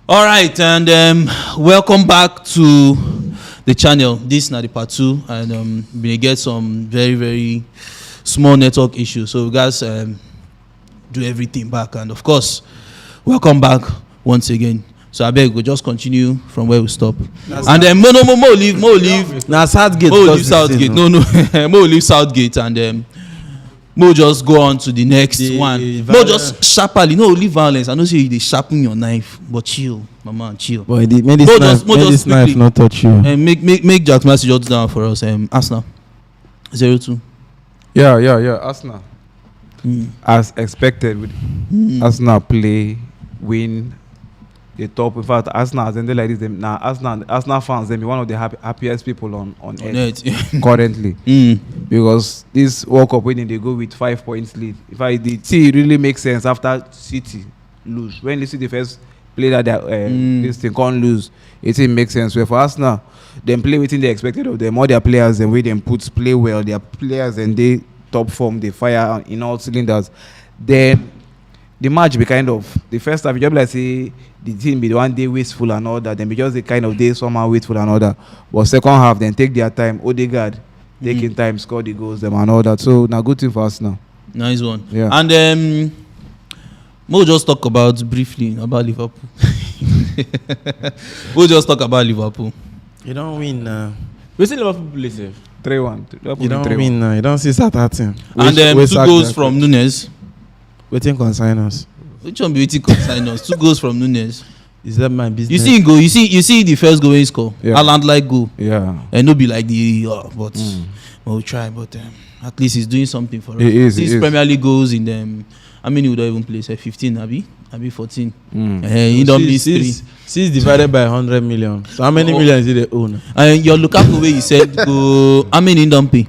All right, and welcome back to the channel. This is not the part 2, and we get some very, very small network issues. So, guys, do everything back, and of course, welcome back once again. So I beg we'll just continue from where we stop. And then Mo leave. Now Southgate. Mo leave Southgate. No. Mo leave Southgate, and Mo just go on to the next one. Mo just sharply, no, leave violence. I know say they sharpen your knife, but chill, mama, chill. Boy, may this knife not touch you. And make Jaxmaxy jot down for us. Arsenal 0-2. Yeah. Arsenal. As expected, with Arsenal play, win, the top. In fact, Arsenal has ended like this. Now, Arsenal fans, them be one of the happiest people on earth currently. Because this World Cup winning, they go with 5 points lead. In fact, the team really makes sense after City lose. When you see the first play that this thing can't lose, it makes sense. Where for Arsenal, them play within the expected of them. All their players and way them play well. Their players and they top form, they fire in all cylinders. Then the match be kind of the first half. You just like say the team be the one day wasteful and all that. Then be just the kind of day somehow wasteful and all that. But second half, then take their time. Odegaard taking time, score the goals them and all that. So now good thing for us now. Nice one. Yeah. And we'll just talk briefly about Liverpool. We'll just talk about Liverpool. You don't win. We see Liverpool play safe. 3-1. You don't win. You don't see start acting. And 2 goals from Nunes. Waiting consign us. Which one be waiting consign us? 2 goals from Nunes. Is that my business? You see goal. You see the first goal he score. Yeah. Haaland like goal. Yeah. And no be like the but we'll try. But at least he's doing something for us. He is. Premier League goals in them. How many would I even play? Say 15, Abi 14. He don't be 6 divided by 100 million. So how many millions did they own? And your Lukaku way you said go. How many in don't pay?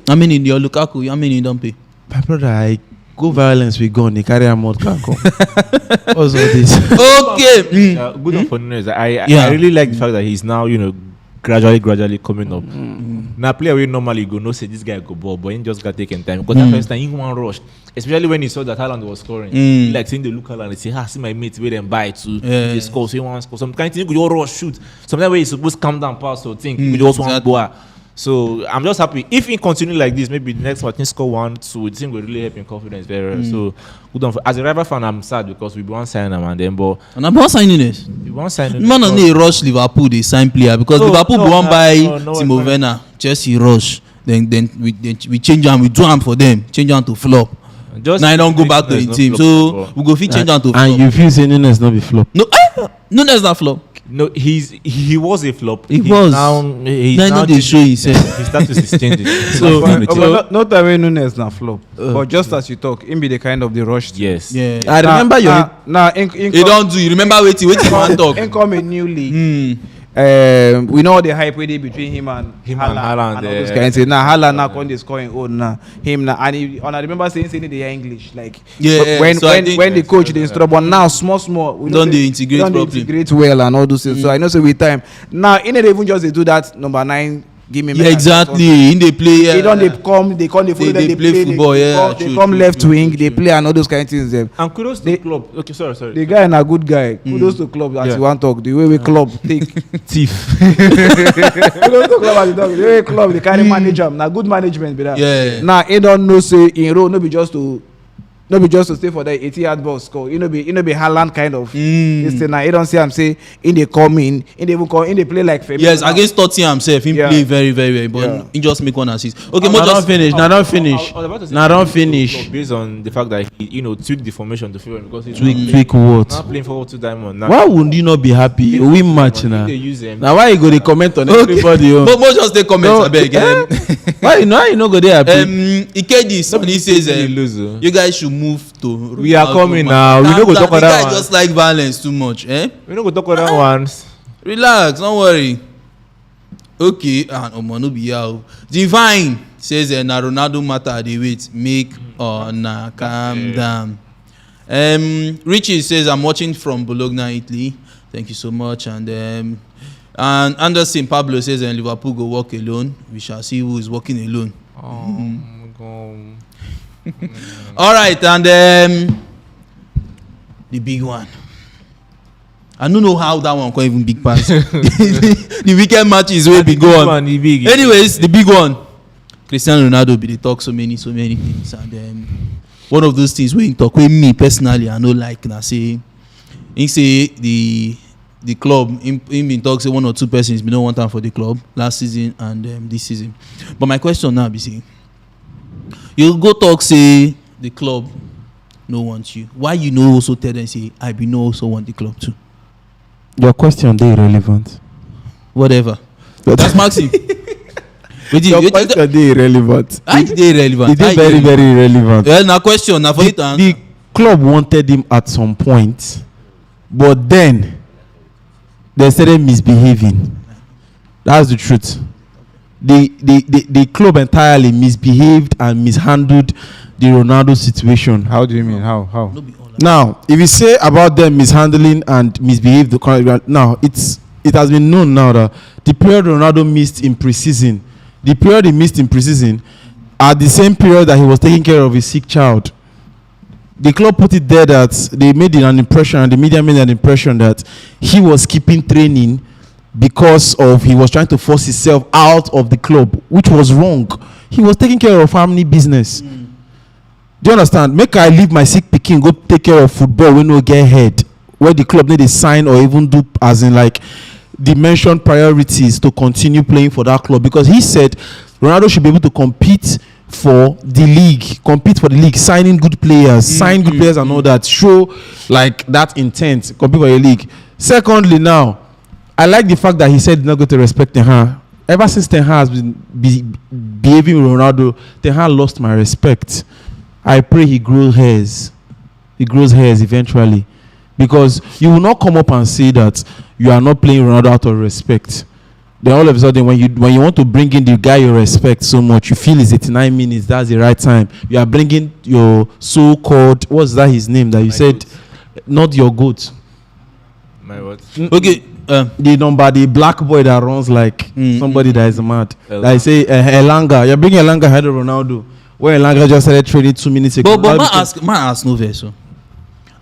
How many in your Lukaku? How many in don't pay? My brother, I go violence with gun. They carry a mod car. What's all this? Okay. Good one for Nunes. I really like the fact that he's now gradually coming up. Now player we normally go no say this guy go ball, but he just got taken time because that first time he one rush, especially when he saw that Haaland was scoring. Like seeing the look Haaland and say, see my mates wait and buy too. They score, so he want to score. Sometimes you could just rush shoot. Sometimes where he's supposed to calm down pass or think you just want to go. So I'm just happy if he continue like this. Maybe the next one score 1-2. The team will really help in confidence very well. So good on. As a rival fan, I'm sad because we want sign them and then but and I'm not signing this. We want sign. Man on the rush Liverpool they sign player because Liverpool won't buy Timo Werner. Chelsea rush. Then we change them. We do them for them. Change them to flop. Just now I don't go back to the team. So we go fit change them to flop. And you feel say Nunes not be flop? No, Nunes not flop. No, he was a flop. He was. Now they show himself. His status is changing. So not that way Nunes na flop. But just as you talk, him be the kind of the rush. Yes. Yeah. I remember you don't do. You remember waiting one talk. Income a new league. We know the hype way between him and Haaland and all those guys. Now Haaland now on the scoring own now him now and I remember saying the English like when the coach they instruct but now small we don't they integrate properly. Integrate well and all those things. So I know say with time now in they even just they do that number 9 give me exactly in they play they don't they come they follow them they play football they come left wing they play and all those kind of things them. And kudos to the club. Okay, sorry. The guy na good guy. Kudos to club as you want talk. The way we club take thief. Kudos to club as you talk. The way club they carry manager. Na good management be that. Yeah. Now he don't know say in row no be just to stay for that 80-yard ball score. You know be Haaland kind of. This thing now he don't say I'm say in they come in they even come in they play like Fabio. Yes, against Tottenham himself, he play very very well, but he just make one assist. Okay, don't finish. Based on the fact that he tweaked the formation to favor him because he's tweak what? not playing forward to diamond. Now. Why would you not be happy? You win match now. Now why you go to comment on everybody? But just the comments abeg. Why you not go there happy? Ikedi somebody says you guys should move to. We are coming now. We no go talk about that one. Just like violence too much, eh? We no go talk about that ones. Relax, don't worry. Okay, and no be here. Divine says na Ronaldo matter dey wait make calm down. Richie says I'm watching from Bologna, Italy. Thank you so much. And Anderson Pablo says Liverpool go walk alone. We shall see who is walking alone. All right, and the big one. I don't know how that one can even big pass. The weekend matches will be go on. Anyways, the big one. Cristiano Ronaldo be the talk so many things, and one of those things we talk with me personally, I know like na say, he say the club, him been talk say 1 or 2 persons be no want time for the club last season and this season. But my question now be say, you go talk say the club no want you. Why you know also tell them say I be no also want the club too? Your question dey irrelevant. Whatever. That's Maxi. Your question dey irrelevant. I dey irrelevant. It is very, very irrelevant. Well, na question. Na for you to answer. The club wanted him at some point, but then they started misbehaving. That's the truth. The club entirely misbehaved and mishandled the Ronaldo situation. How do you mean? How? Now, if you say about them mishandling and misbehaved, now it has been known now that the period Ronaldo missed in preseason, at the same period that he was taking care of his sick child. The club put it there that they made an impression, and the media made an impression that he was keeping training because of he was trying to force himself out of the club, which was wrong. He was taking care of family business. Do you understand? Make I leave my sick pikin go take care of football when no get head, where the club need to sign or even do as in like dimension priorities to continue playing for that club, because he said Ronaldo should be able to compete for the league, signing good players, and all that, show like that intent, compete for the league. Secondly, now I like the fact that he said he's not going to respect Ten Hag. Ever since Ten Hag has been behaving with Ronaldo, Ten Hag lost my respect. I pray he grows hairs eventually, because you will not come up and say that you are not playing Ronaldo out of respect. Then all of a sudden, when you want to bring in the guy you respect so much, you feel it's 89 minutes, that's the right time. You are bringing your so-called, what's that his name that you said, not your goat. My what? Okay. The black boy that runs like somebody that is mad. Like say Elanga, you're bringing Elanga ahead of Ronaldo. Where Elanga just started trading 2 minutes ago. But my ask no verse.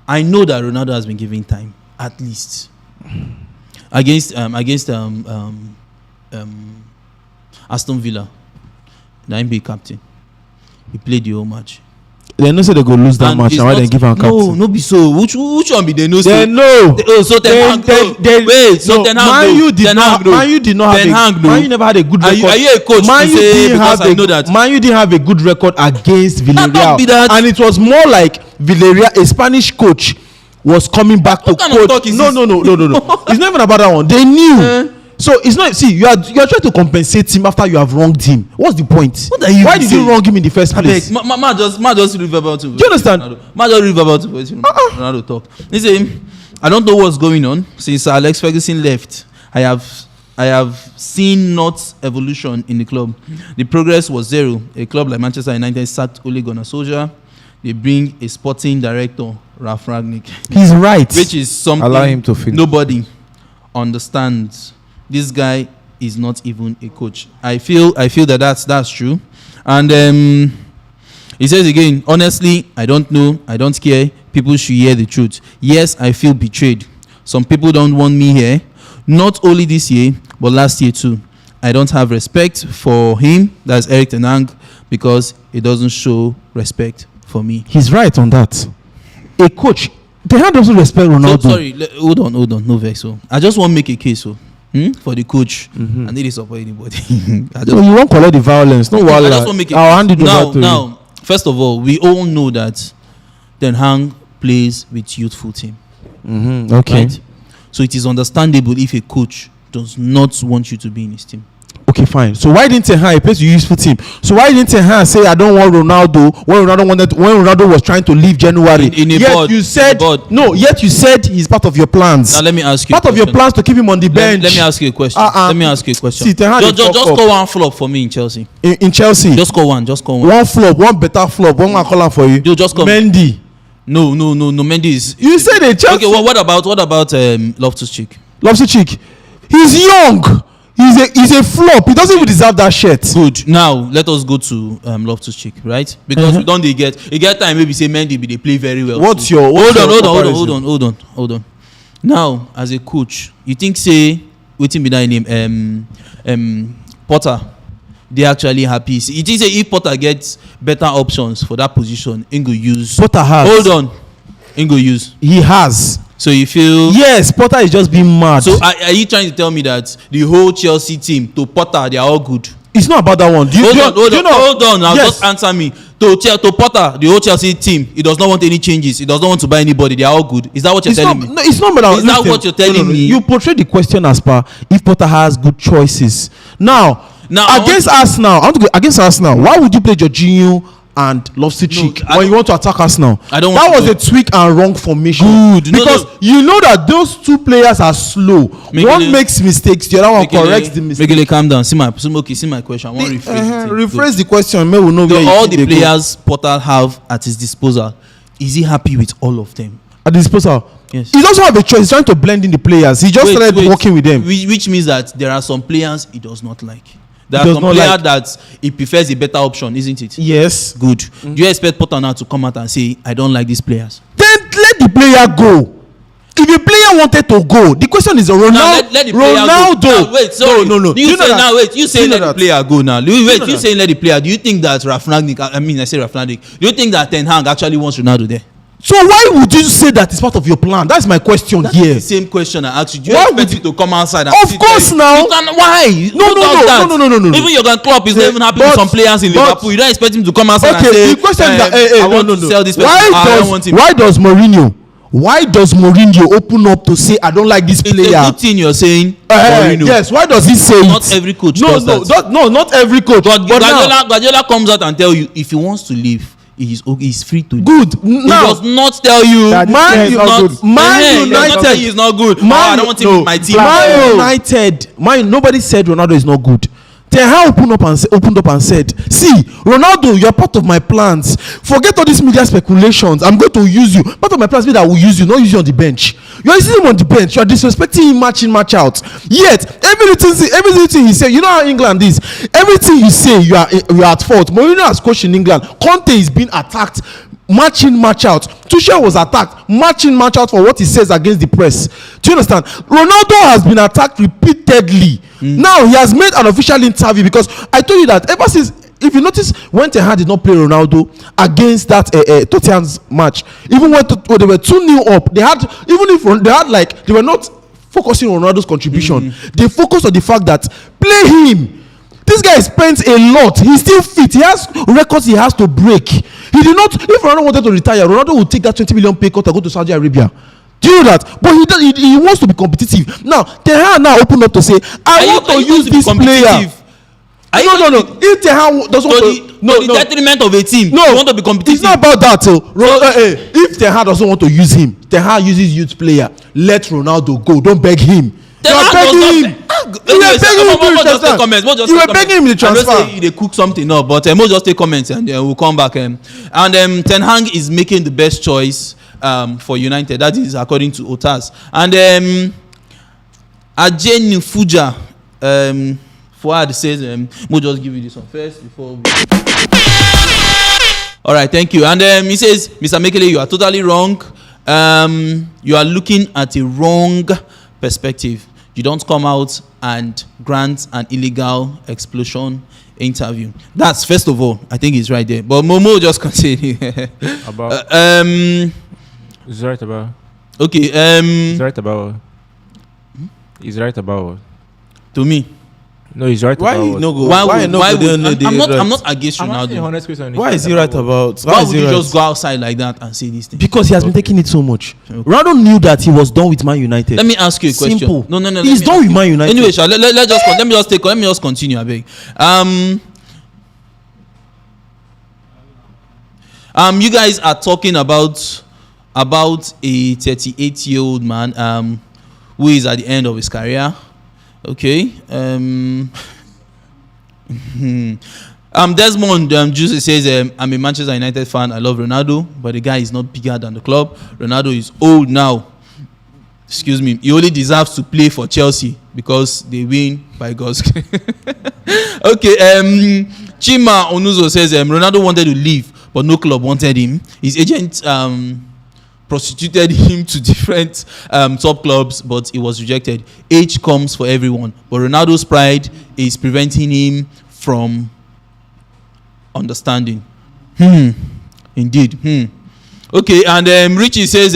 I know that Ronaldo has been given time, at least against Aston Villa. The NBA captain. He played the whole match. They know say they go lose that match, and why they give him captain? No be so. Which one be they know? They know. So Ten Hag. Man U did not have. Man U never had a good record. Are you a coach? Man U didn't have a good record against Villarreal, and it was more like Villarreal, a Spanish coach, was coming back to coach. No. It's not even about that one. They knew. So it's not. See, you are trying to compensate him after you have wronged him. What's the point? Why did you wrong him in the first place? Ma just read about it. Do you understand? Ma just read about it. Ronaldo talk. Listen, I don't know what's going on since Alex Ferguson left. I have seen not evolution in the club. The progress was zero. A club like Manchester United sacked Ole Gunnar Solskjaer. They bring a sporting director, Ralf Rangnick. He's right. Which is something allow him to finish. Nobody understands. This guy is not even a coach. I feel that that's true. And he says again, honestly, I don't know. I don't care. People should hear the truth. Yes, I feel betrayed. Some people don't want me here. Not only this year, but last year too. I don't have respect for him. That's Erik ten Hag, because he doesn't show respect for me. He's right on that. A coach, Ten Hag doesn't respect Ronaldo. So, sorry, hold on, no vex. So I just want to make a case for the coach. I need to support anybody. You won't collect the violence. No, I just want to make it. I'll hand it over to you. Now, first of all, we all know that Ten Hag plays with youthful team. Okay. Right? So it is understandable if a coach does not want you to be in his team. Okay, fine. So why didn't Ten Hag play to useful team? So why didn't Ten Hag say I don't want Ronaldo when Ronaldo was trying to leave January? Yet you said he's part of your plans. Now let me ask you. Part of your plans to keep him on the bench. Let me ask you a question. See, Ten Hag just call one flop for me in Chelsea. In Chelsea. Just call one. One flop, one better flop. One I call for you. Just call Mendy. No. Mendy is. You said they Chelsea. Okay, well, what about Loftus-Cheek? Loftus-Cheek. He's young. He's a flop. He doesn't even deserve that shirt. Good. Now let us go to Loftus-Cheek, right? Because we don't get time. Maybe say Mendy, they play very well. Hold on. Now, as a coach, you think say wetin be that name Potter, they actually happy. You think say if Potter gets better options for that position, he go use. Potter has. Hold on, he go use. He has. So you feel? Yes, Potter is just being mad. So are you trying to tell me that the whole Chelsea team to Potter they are all good? It's not about that one. Hold on. Now yes. just answer me. To Potter, the whole Chelsea team, he does not want any changes. He does not want to buy anybody. They are all good. Is that what you're telling me? No, it's not about. Is that what you're telling me? You portray the question as per if Potter has good choices. Now against Arsenal, against Arsenal, why would you play Jorginho and Loftus-Cheek when you want to attack Arsenal? That was a tweak and wrong formation. Good. Because you know that those two players are slow. Mekele, one makes mistakes, the other one corrects the mistake. Mekele, calm down. See my question. I want to rephrase the question. May we know where all the players Potter have at his disposal. Is he happy with all of them? At his disposal? Yes. He doesn't have a choice. He's trying to blend in the players. He just started working with them. Which means that there are some players he does not like. There are some players that he prefers a better option, isn't it? Yes. Good. Do you expect Potter now to come out and say, I don't like these players? Then let the player go. If the player wanted to go, the question is Ronaldo. Let the player Ronaldo. Go. Now, wait, sorry. No. You say let the player go now. Wait, you saying let the player. Do you think that Ralf Rangnick, do you think that Ten Hag actually wants Ronaldo there? So why would you say that it's part of your plan? That's my question here. The same question I asked you. Do you expect him to come outside and of course now. Why? No. Even Jurgen Klopp is not even happy with some players in Liverpool. You don't expect him to come outside and say, the question is that I want to sell this person. I don't want him. Why does Mourinho open up to say I don't like this player? It's a good thing you're saying. Mourinho. Yes. Why does he say not it? Every coach does that. No, not every coach. But Guardiola comes out and tell you if he wants to leave, he's free to. Good. He does not tell you. Man United is not good. I don't want him in my team. Man United. Nobody said Ronaldo is not good. Ten Hag opened up and said, see, Ronaldo, you're part of my plans. Forget all these media speculations. I'm going to use you. Part of my plans means that I will use you, not use you on the bench. You're using him on the bench. You're disrespecting him match in, match out. Yet, everything he said, you know how England is. Everything you say, you are at fault. Mourinho has coached in England. Conte is being attacked. Match in, match out. Tuchel was attacked. Match in, match out for what he says against the press. Do you understand? Ronaldo has been attacked repeatedly. Now he has made an official interview because I told you that ever since, if you notice, when Ten Hag did not play Ronaldo against that Tottenham's match, even when they were 2-0 up, they were not focusing on Ronaldo's contribution. They focused on the fact that play him. This guy spends a lot. He's still fit. He has records he has to break. He did not. If Ronaldo wanted to retire, Ronaldo would take that 20 million pay cut and go to Saudi Arabia. Do you know that? But he wants to be competitive. Now, Ten Hag now open up to say, I want to use this player. No. If Ten Hag doesn't want to, the detriment of a team, you want to be competitive. It's not about that. If Ten Hag doesn't want to use him, Ten Hag uses youth player. Let Ronaldo go. Don't beg him. You were begging him. You were begging him in the transfer. I know they cook something up, but we'll just take comments and we'll come back. And Ten Hag is making the best choice for United. That is according to Otas. And Ajay Fuja Fuad says, we'll just give you this one first before we... All right, thank you. And he says, Mr. Mekele, you are totally wrong. You are looking at a wrong perspective. You don't come out and grant an illegal explosion interview. That's first of all, I think he's right there. But Momo just continue. About he's right about. Okay. He's right about. He's right about. To me. No, he's right why about. No go? I'm not against Ronaldo. Why is he right about? Why would you just go outside like that and say this thing? Because he has been taking it so much. Ronaldo knew that he was done with Man United. Let me ask you a question. Simple. No. He's done with Man United. Anyway, let me just continue. I beg. You guys are talking about a 38-year-old man who is at the end of his career. Okay. Desmond Juicy says, I'm a Manchester United fan. I love Ronaldo, but the guy is not bigger than the club. Ronaldo is old now. Excuse me. He only deserves to play for Chelsea because they win by God's grace. Okay. Chima Onuzo says, Ronaldo wanted to leave, but no club wanted him. His agent prostituted him to different top clubs, but it was rejected. Age comes for everyone, but Ronaldo's pride is preventing him from understanding. Indeed. Okay, and Richie says,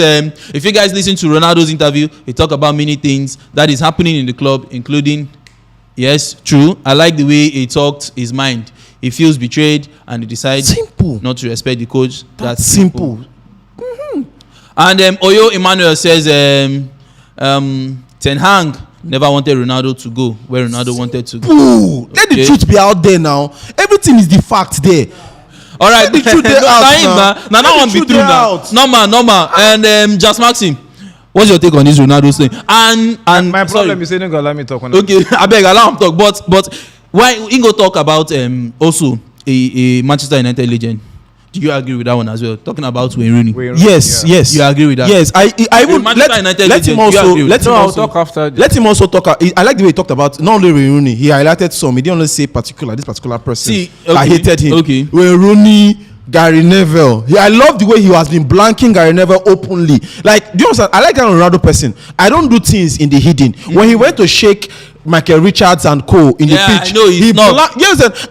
if you guys listen to Ronaldo's interview, he talk about many things that is happening in the club, including, yes, true. I like the way he talked his mind. He feels betrayed and he decides not to respect the coach. That's simple. And Oyo Emmanuel says, Ten Hag never wanted Ronaldo to go where Ronaldo wanted to go. Ooh, let the truth be out there now. Everything is the fact there. All right, let the truth be out now. That one be true now. Normal. And Jaxmaxy, what's your take on this Ronaldo thing? And my problem is saying, let me talk on okay, I beg, allow him talk. But why Ingo talk about also a Manchester United legend? Do you agree with that one as well? Talking about Wayne Rooney. Yes. You agree with that? Yes, I would let him also talk. I like the way he talked about not only Wayne Rooney. He highlighted some. He didn't only say this particular person. I hated him. Okay. Wayne Rooney, Gary Neville. I love the way he has been blanking Gary Neville openly. Like, do you understand? I like that Ronaldo person. I don't do things in the hidden. When he went to shake Michael Richards and co in the pitch,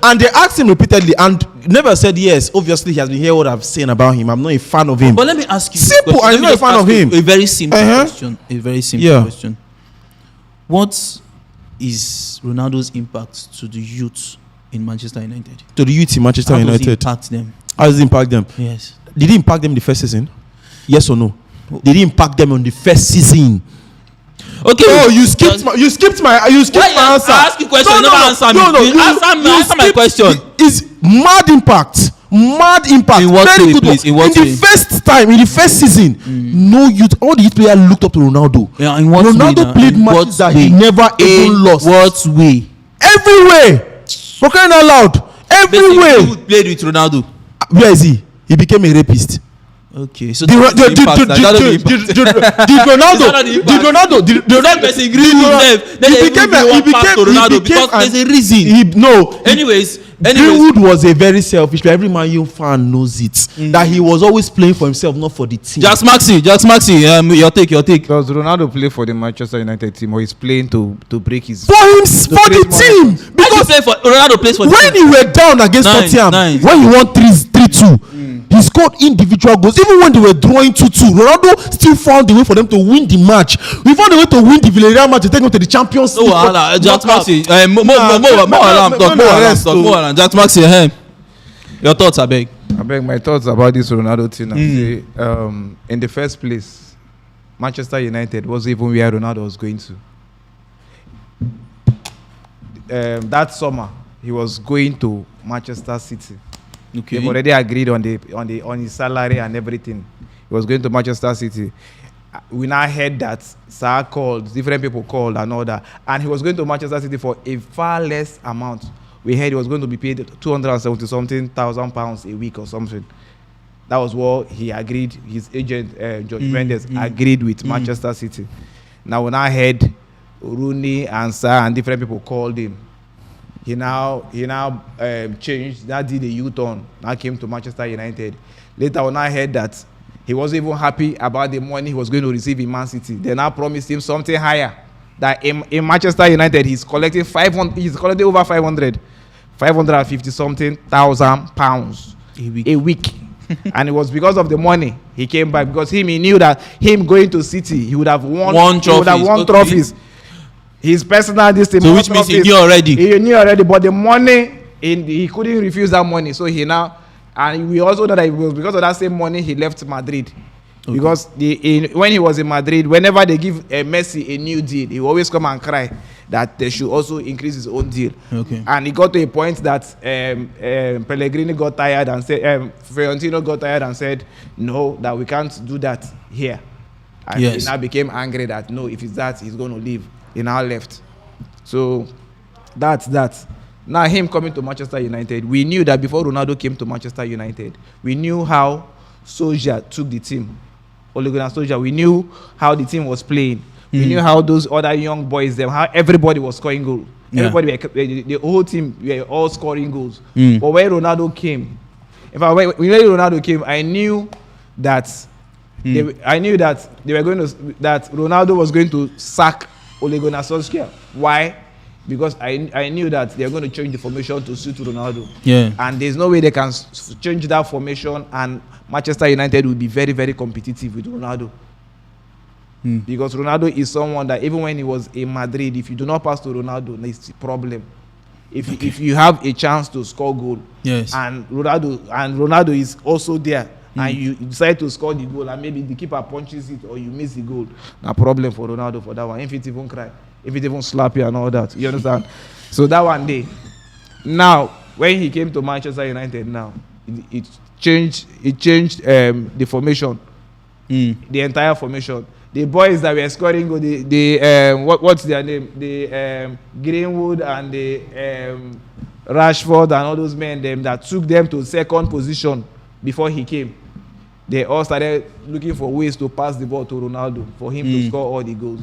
and they asked him repeatedly and never said yes. Obviously, he has been hearing what I've saying about him. I'm not a fan of him. But let me ask you simple. I'm not a fan of him. A very simple question. A very simple question. What is Ronaldo's impact to the youth in Manchester United? To the youth in Manchester United. How does it impact them? How does it impact them? Yes. Did he impact them in the first season? Yes or no? Did he impact them on the first season? Okay. Oh, you skipped my answer. I ask you a question. You never answer me. Answer my question. It's mad impact. In what very way, good please? In the first season, no youth, all the youth players looked up to Ronaldo. Yeah, in what Ronaldo way, played matches that he never even lost. What way? Everywhere. For crying out loud. Everywhere. Who played with Ronaldo? Where is he? He became a rapist. Okay, so did Ronaldo because there's a reason. Greenwood was a very selfish player. Every Man U fan knows it. That he was always playing for himself, not for the team. Jaxmaxy, your take. Does Ronaldo play for the Manchester United team or he's playing to break his for the team? Because Ronaldo plays for the when team. he were down against Tottenham, when he won 3-2. He scored individual goals. Even when they were drawing 2-2, Ronaldo still found a way for them to win the match. We found a way to win the Villarreal match to take them to the Champions League. Jaxmaxy, Jaxmaxy, your thoughts, I beg. My thoughts about this Ronaldo thing. In the first place, Manchester United was even where Ronaldo was going to. That summer, he was going to Manchester City. Okay. They've already agreed on his salary and everything. He was going to Manchester City. We now heard that Sir called, different people called and all that, and he was going to Manchester City for a far less amount. We heard he was going to be paid 270 something thousand pounds a week or something. That was what he agreed. His agent George Mendes agreed with Manchester City. Now when I heard Rooney and Sir and different people called him, he now changed. That did a U-turn. Now came to Manchester United. Later on, I heard that he wasn't even happy about the money he was going to receive in Man City. They now promised him something higher. That in Manchester United, he's collecting 500. He's collecting over 550 something thousand pounds a week. And it was because of the money he came back, because he knew that him going to City, he would have won trophies. His personal distance. So which means he knew already. He knew already, but the money, he couldn't refuse that money. So he now, and we also know that it was because of that same money he left Madrid. Okay. Because when he was in Madrid, whenever they give Messi a new deal, he will always come and cry that they should also increase his own deal. Okay. And he got to a point that Pellegrini got tired and said, Fiorentino got tired and said, no, that we can't do that here. And he now became angry that no, if it's that, he's going to leave. He now left. So that's that. Now him coming to Manchester United, we knew that before Ronaldo came to Manchester United, we knew how Solskjaer took the team. Ole Gunnar Solskjaer, we knew how the team was playing. We knew how those other young boys, how everybody was scoring goals. Yeah. Everybody, the whole team were all scoring goals. But when Ronaldo came, I knew that I knew that that Ronaldo was going to sack Ole Gunnar Solskjaer. Why? Because I knew that they're going to change the formation to suit Ronaldo. Yeah. And there's no way they can change that formation, and Manchester United will be very, very competitive with Ronaldo. Because Ronaldo is someone that even when he was in Madrid, if you do not pass to Ronaldo, it's a problem. If you have a chance to score goal, yes, and Ronaldo is also there, and you decide to score the goal, and maybe the keeper punches it or you miss the goal, a problem for Ronaldo for that one. If it even cry, if it even slap you and all that, you understand? So that one day, now when he came to Manchester United, now it changed the formation, the entire formation. The boys that were scoring goal, what's their name? The Greenwood and the Rashford and all those men that took them to second position before he came. They all started looking for ways to pass the ball to Ronaldo for him to score all the goals.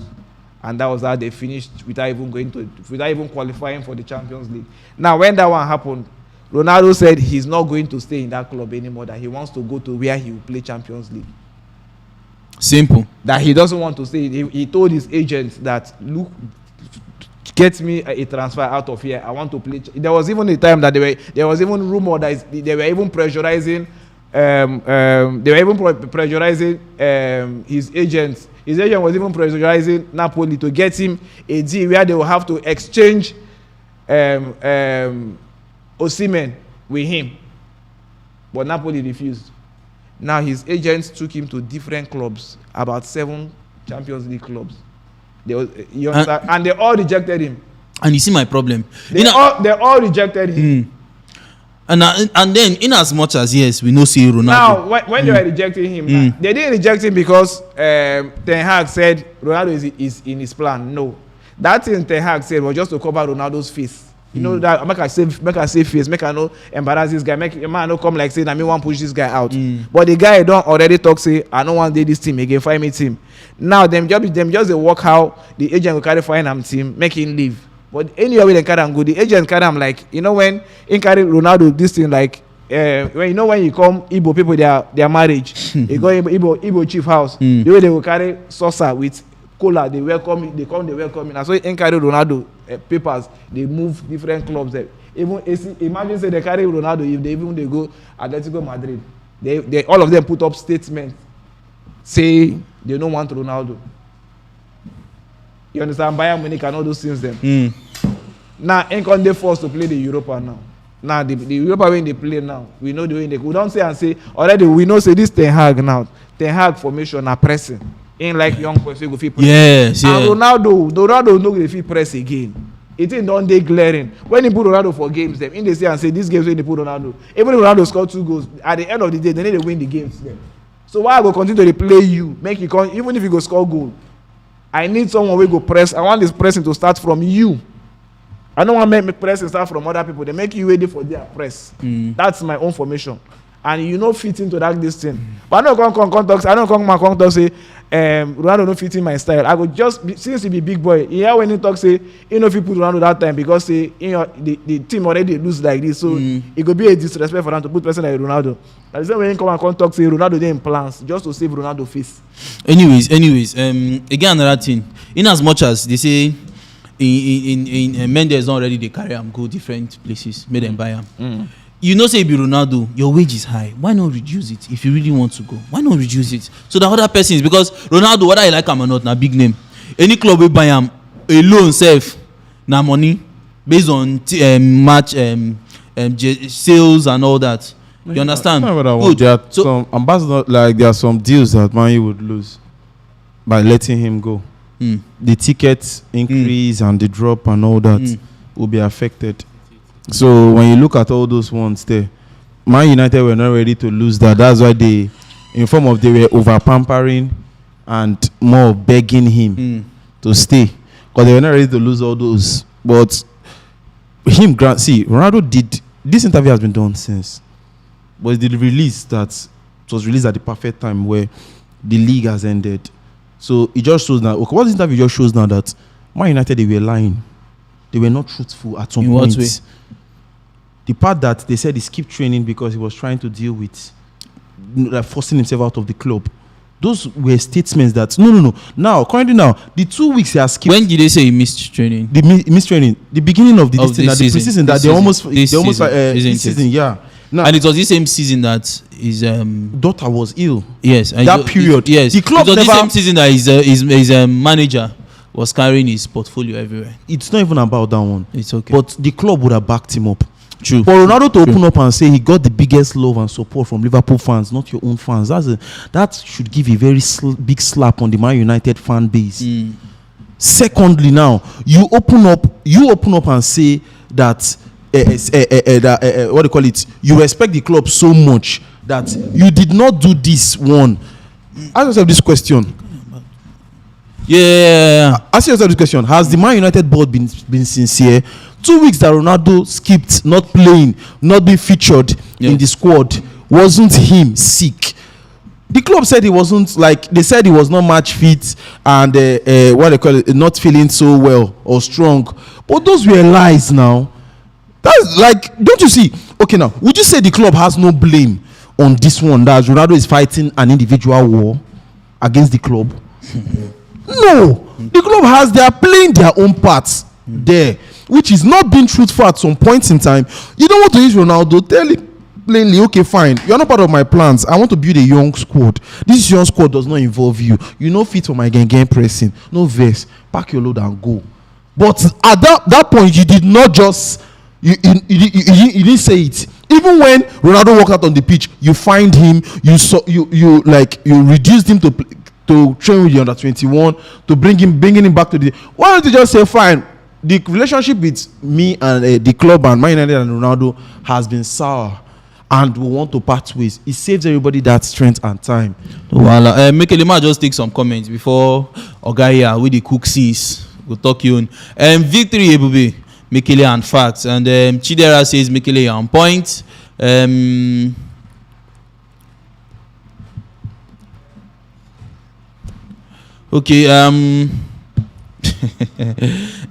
And that was how they finished without even qualifying for the Champions League. Now, when that one happened, Ronaldo said he's not going to stay in that club anymore, that he wants to go to where he will play Champions League. Simple. That he doesn't want to stay. He told his agent that, look, get me a transfer out of here. I want to play. There was even a time that there was even rumor that they were even pressurizing. His agents. His agent was even pressurizing Napoli to get him a deal where they will have to exchange Osimhen with him. But Napoli refused. Now his agents took him to different clubs, about 7 Champions League clubs. And they all rejected him. And you see my problem. They all rejected him. And then, in as much as yes, we know see Ronaldo. Now, when they were rejecting him, they didn't reject him because Ten Hag said Ronaldo is in his plan. No, that thing Ten Hag said was just to cover Ronaldo's face. You know that make I save face, make I no embarrass this guy, make a man no come like say I me want push this guy out. But the guy don't already talk say I don't want to do this team again, find me team. Now them just they work how the agent will carry fine him team, make him leave. But anyway they carry him go, the agent carry him like when in carry Ronaldo this thing like when you come Igbo people their marriage, they go Igbo chief house, the way they will carry saucer with cola, they welcome him. And so in carry Ronaldo papers, they move different clubs there. Even imagine say they carry Ronaldo if they go Atletico Madrid, they all of them put up statements say they don't want Ronaldo. You understand? Bayern Munich and all those things them. Now ain't they forced to play the Europa now. Now the Europa when they play now, we know the way we don't say and say already we know say this Ten Hag now. Ten Hag formation are pressing. Ain't like young person go fit press. Yes, and Ronaldo no go fit press again. It ain't don't they glaring. When he put Ronaldo for games, them in they say and say this games when they put Ronaldo. Even if Ronaldo score 2 goals, at the end of the day, they need to win the games. Them. So why I go continue to play you? Make you come, even if you go score goal. I need someone who go press. I want this pressing to start from you. I don't want to make pressing start from other people. They make you ready for their press. That's my own formation. And you know fit into that this thing. But I don't come talk say Ronaldo no fit in my style. I go just since he be big boy. Yeah, when he talk say he no fit put Ronaldo that time because say the team already lose like this. So it could be a disrespect for them to put person like Ronaldo. That's when he come and talk say Ronaldo dey in plans just to save Ronaldo face. Anyways, again another thing. In as much as they say in Mendes already they carry him go different places, make them buy him. You know, say be Ronaldo, your wage is high. Why not reduce it if you really want to go? Why not reduce it so that other persons, because Ronaldo, whether you like him or not, na big name. Any club will buy him alone, self, na money based on match sales and all that. You understand? Good. There are some ambassadors, like there are some deals that Man U would lose by letting him go. The ticket increase and the drop and all that will be affected. So when you look at all those ones there, Man United were not ready to lose that. That's why they were over pampering and more begging him to stay, because they were not ready to lose all those. But Ronaldo did this. Interview has been done since, but the release that it was released at the perfect time where the league has ended. So it just shows now. Okay, what this interview just shows now that Man United, they were lying. They were not truthful at some point. What way? The part that they said he skipped training because he was trying to deal with forcing himself out of the club. those were statements that no. Now, currently now, the 2 weeks he has skipped. When did they say he missed training? The missed training, the beginning of the Of this this season, season. that This they almost season. This season, isn't this season, it? yeah. Now, And it was the same season that his daughter was ill. yes, and That period, yes, the club it was the never- same season that his manager was carrying his portfolio everywhere. It's not even about that one. It's okay. But the club would have backed him up. True. For Ronaldo to open up and say he got the biggest love and support from Liverpool fans, not your own fans, that should give a very big slap on the Man United fan base. Secondly, now you open up and say that what do you call it? You respect the club so much that you did not do this one. Ask yourself this question. Yeah. Ask yourself this question: has the Man United board been sincere? 2 weeks that Ronaldo skipped, not playing, not being featured in the squad, wasn't him sick? The club said he wasn't, like they said he was not match fit and what they call it, not feeling so well or strong. But those were lies. Now, that's like, don't you see? Okay, now would you say the club has no blame on this one, that Ronaldo is fighting an individual war against the club? No, the club they are playing their own parts there, which is not being truthful at some points in time. You don't want to use Ronaldo, tell him plainly, okay, fine, you're not part of my plans. I want to build a young squad. This young squad does not involve you. You know, fit for my gang pressing. No verse. Pack your load and go. But at that point, you did not just you didn't say it. Even when Ronaldo walked out on the pitch, you find him. You reduced him to train with the under 21, to bringing him back to the. Why don't you just say fine? The relationship with me and the club and Man United and Ronaldo has been sour, and we want to part ways. It saves everybody that strength and time. Well, Mekele just take some comments before Ogaya with the cook sees. We'll talk you on. Victory Ebube, Mekele and facts. And Chidera says Mekele on point. Okay.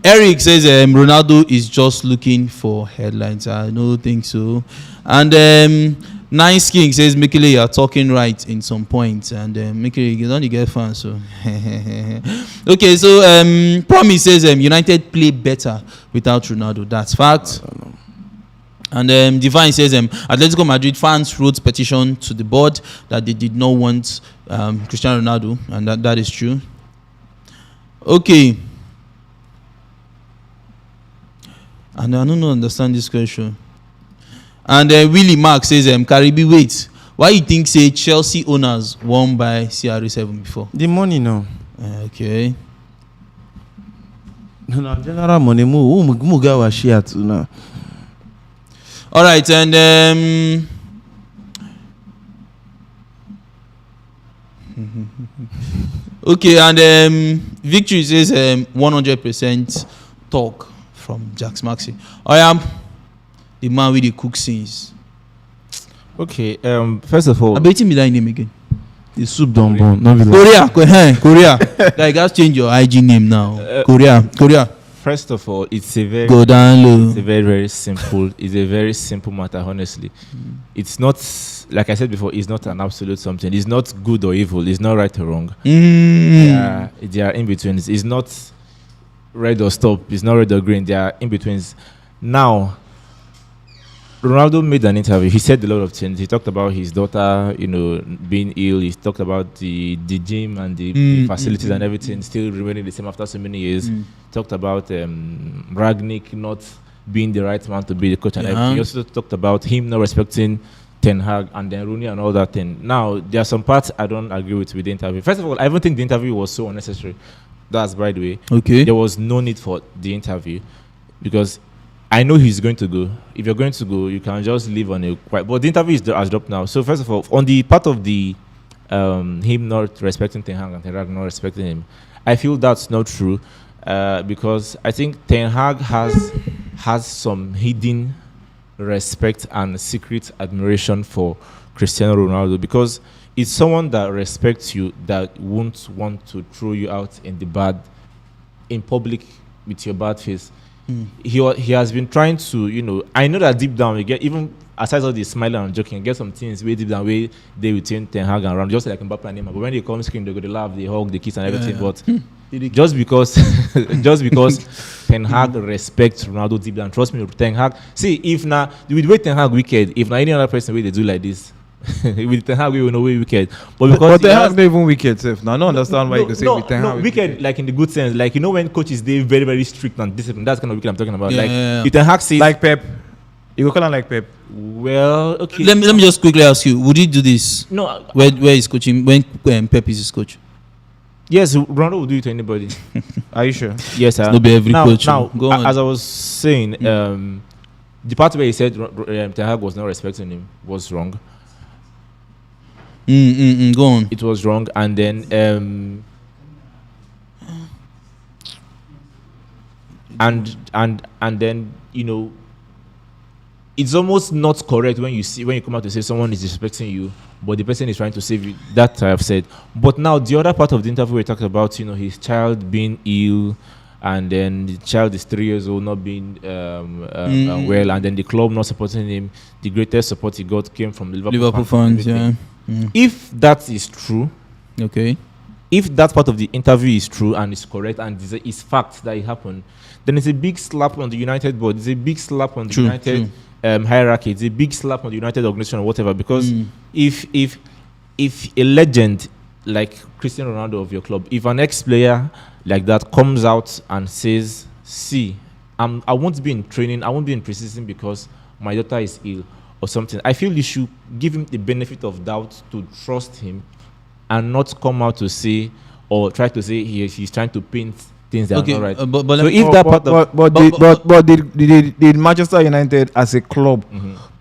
Eric says Ronaldo is just looking for headlines. I don't think so. And Nice King says Mekele, you are talking right in some points. And Mekele, you don't get fans. So okay, so Promise says United play better without Ronaldo. That's fact. And Divine says Atletico Madrid fans wrote petition to the board that they did not want Cristiano Ronaldo, and that is true. Okay. And I don't understand this question. And Willie Mark says, Karibi, wait. Why you think say Chelsea owners won by CR7 before? The money now. Okay. No, general money. Mugawa share too now. All right, and okay, and Victory says 100% talk from Jaxmaxy. I am the man with the cook scenes. Okay, first of all, I bet me that name again. The soup don't burn. Korea. Like, guys, change your IG name now. Korea. First of all, it's a very Go down low. It's a very, very simple. It's a very simple matter, honestly. It's not, like I said before, it's not an absolute something. It's not good or evil. It's not right or wrong. They are in between. It's not red or stop. It's not red or green. They are in betweens. Now, Ronaldo made an interview. He said a lot of things. He talked about his daughter, being ill. He talked about the gym and the facilities and everything still remaining the same after so many years. Talked about Ragnick not being the right man to be the coach and everything. He also talked about him not respecting Ten Hag and then Rooney and all that thing. Now, there are some parts I don't agree with the interview. First of all, I even think the interview was so unnecessary. That's by the way. Okay. There was no need for the interview because I know he's going to go. If you're going to go, you can just leave on a quiet. But the interview has dropped now. So first of all, on the part of the him not respecting Ten Hag and Ten Hag not respecting him, I feel that's not true because I think Ten Hag has some hidden respect and secret admiration for Cristiano Ronaldo because it's someone that respects you that won't want to throw you out in the bad, in public with your bad face. he has been trying to, I know that deep down we get, even aside all the smiling and joking, get some things way deep down where they retain Ten Hag and around, just like Mbappe and Neymar. But when they come screen, they go, they laugh, they hug, they kiss and everything. But just because Ten Hag respects Ronaldo deep down, trust me, Ten Hag. See, if now with way Ten Hag wicked, if now any other person way they do like this, with Ten Hag we will know we wicked. But because Ten Hag not even wicked, self. Now I don't understand why you can say with Ten Hag. No, wicked like in the good sense, like when coaches they very very strict and disciplined. That's kind of wicked I'm talking about. If Ten Hag says like Pep, you go call him like Pep. Well, okay. Let me just quickly ask you: would you do this? No. Where is coaching when Pep is his coach? Yes, Ronaldo will do it to anybody. Are you sure? Yes, sir. Not be every coach. Now, go on. as I was saying, the part where he said Ten Hag was not respecting him was wrong. Go on. It was wrong, and then and then it's almost not correct when you come out to say someone is disrespecting you, but the person is trying to save you. That I have said. But now the other part of the interview we talked about, his child being ill, and then the child is 3 years old, not being well, and then the club not supporting him. The greatest support he got came from Liverpool fans. Yeah. If that is true, okay. If that part of the interview is true and is correct and is fact that it happened, then it's a big slap on the United board. It's a big slap on the United hierarchy. It's a big slap on the United organization or whatever. Because if a legend like Cristiano Ronaldo of your club, if an ex-player like that comes out and says, "See, I won't be in training, I won't be in preseason because my daughter is ill," or something, I feel you should give him the benefit of doubt to trust him and not come out to say or try to say he's trying to paint things that are not right. But did Manchester United as a club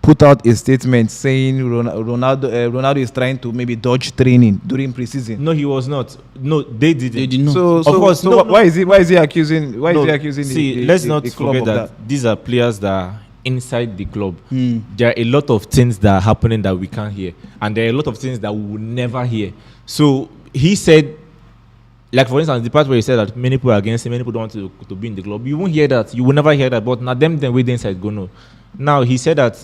put out a statement saying Ronaldo is trying to maybe dodge training during preseason? No, he was not. No, they didn't. They did not. So of course, why is he accusing? See, let's not forget that these are players that are inside the club. There are a lot of things that are happening that we can't hear, and there are a lot of things that we will never hear. So he said, like for instance, the part where he said that many people are against him, many people don't want to be in the club. You won't hear that. You will never hear that. But now them way the inside go no. Now he said that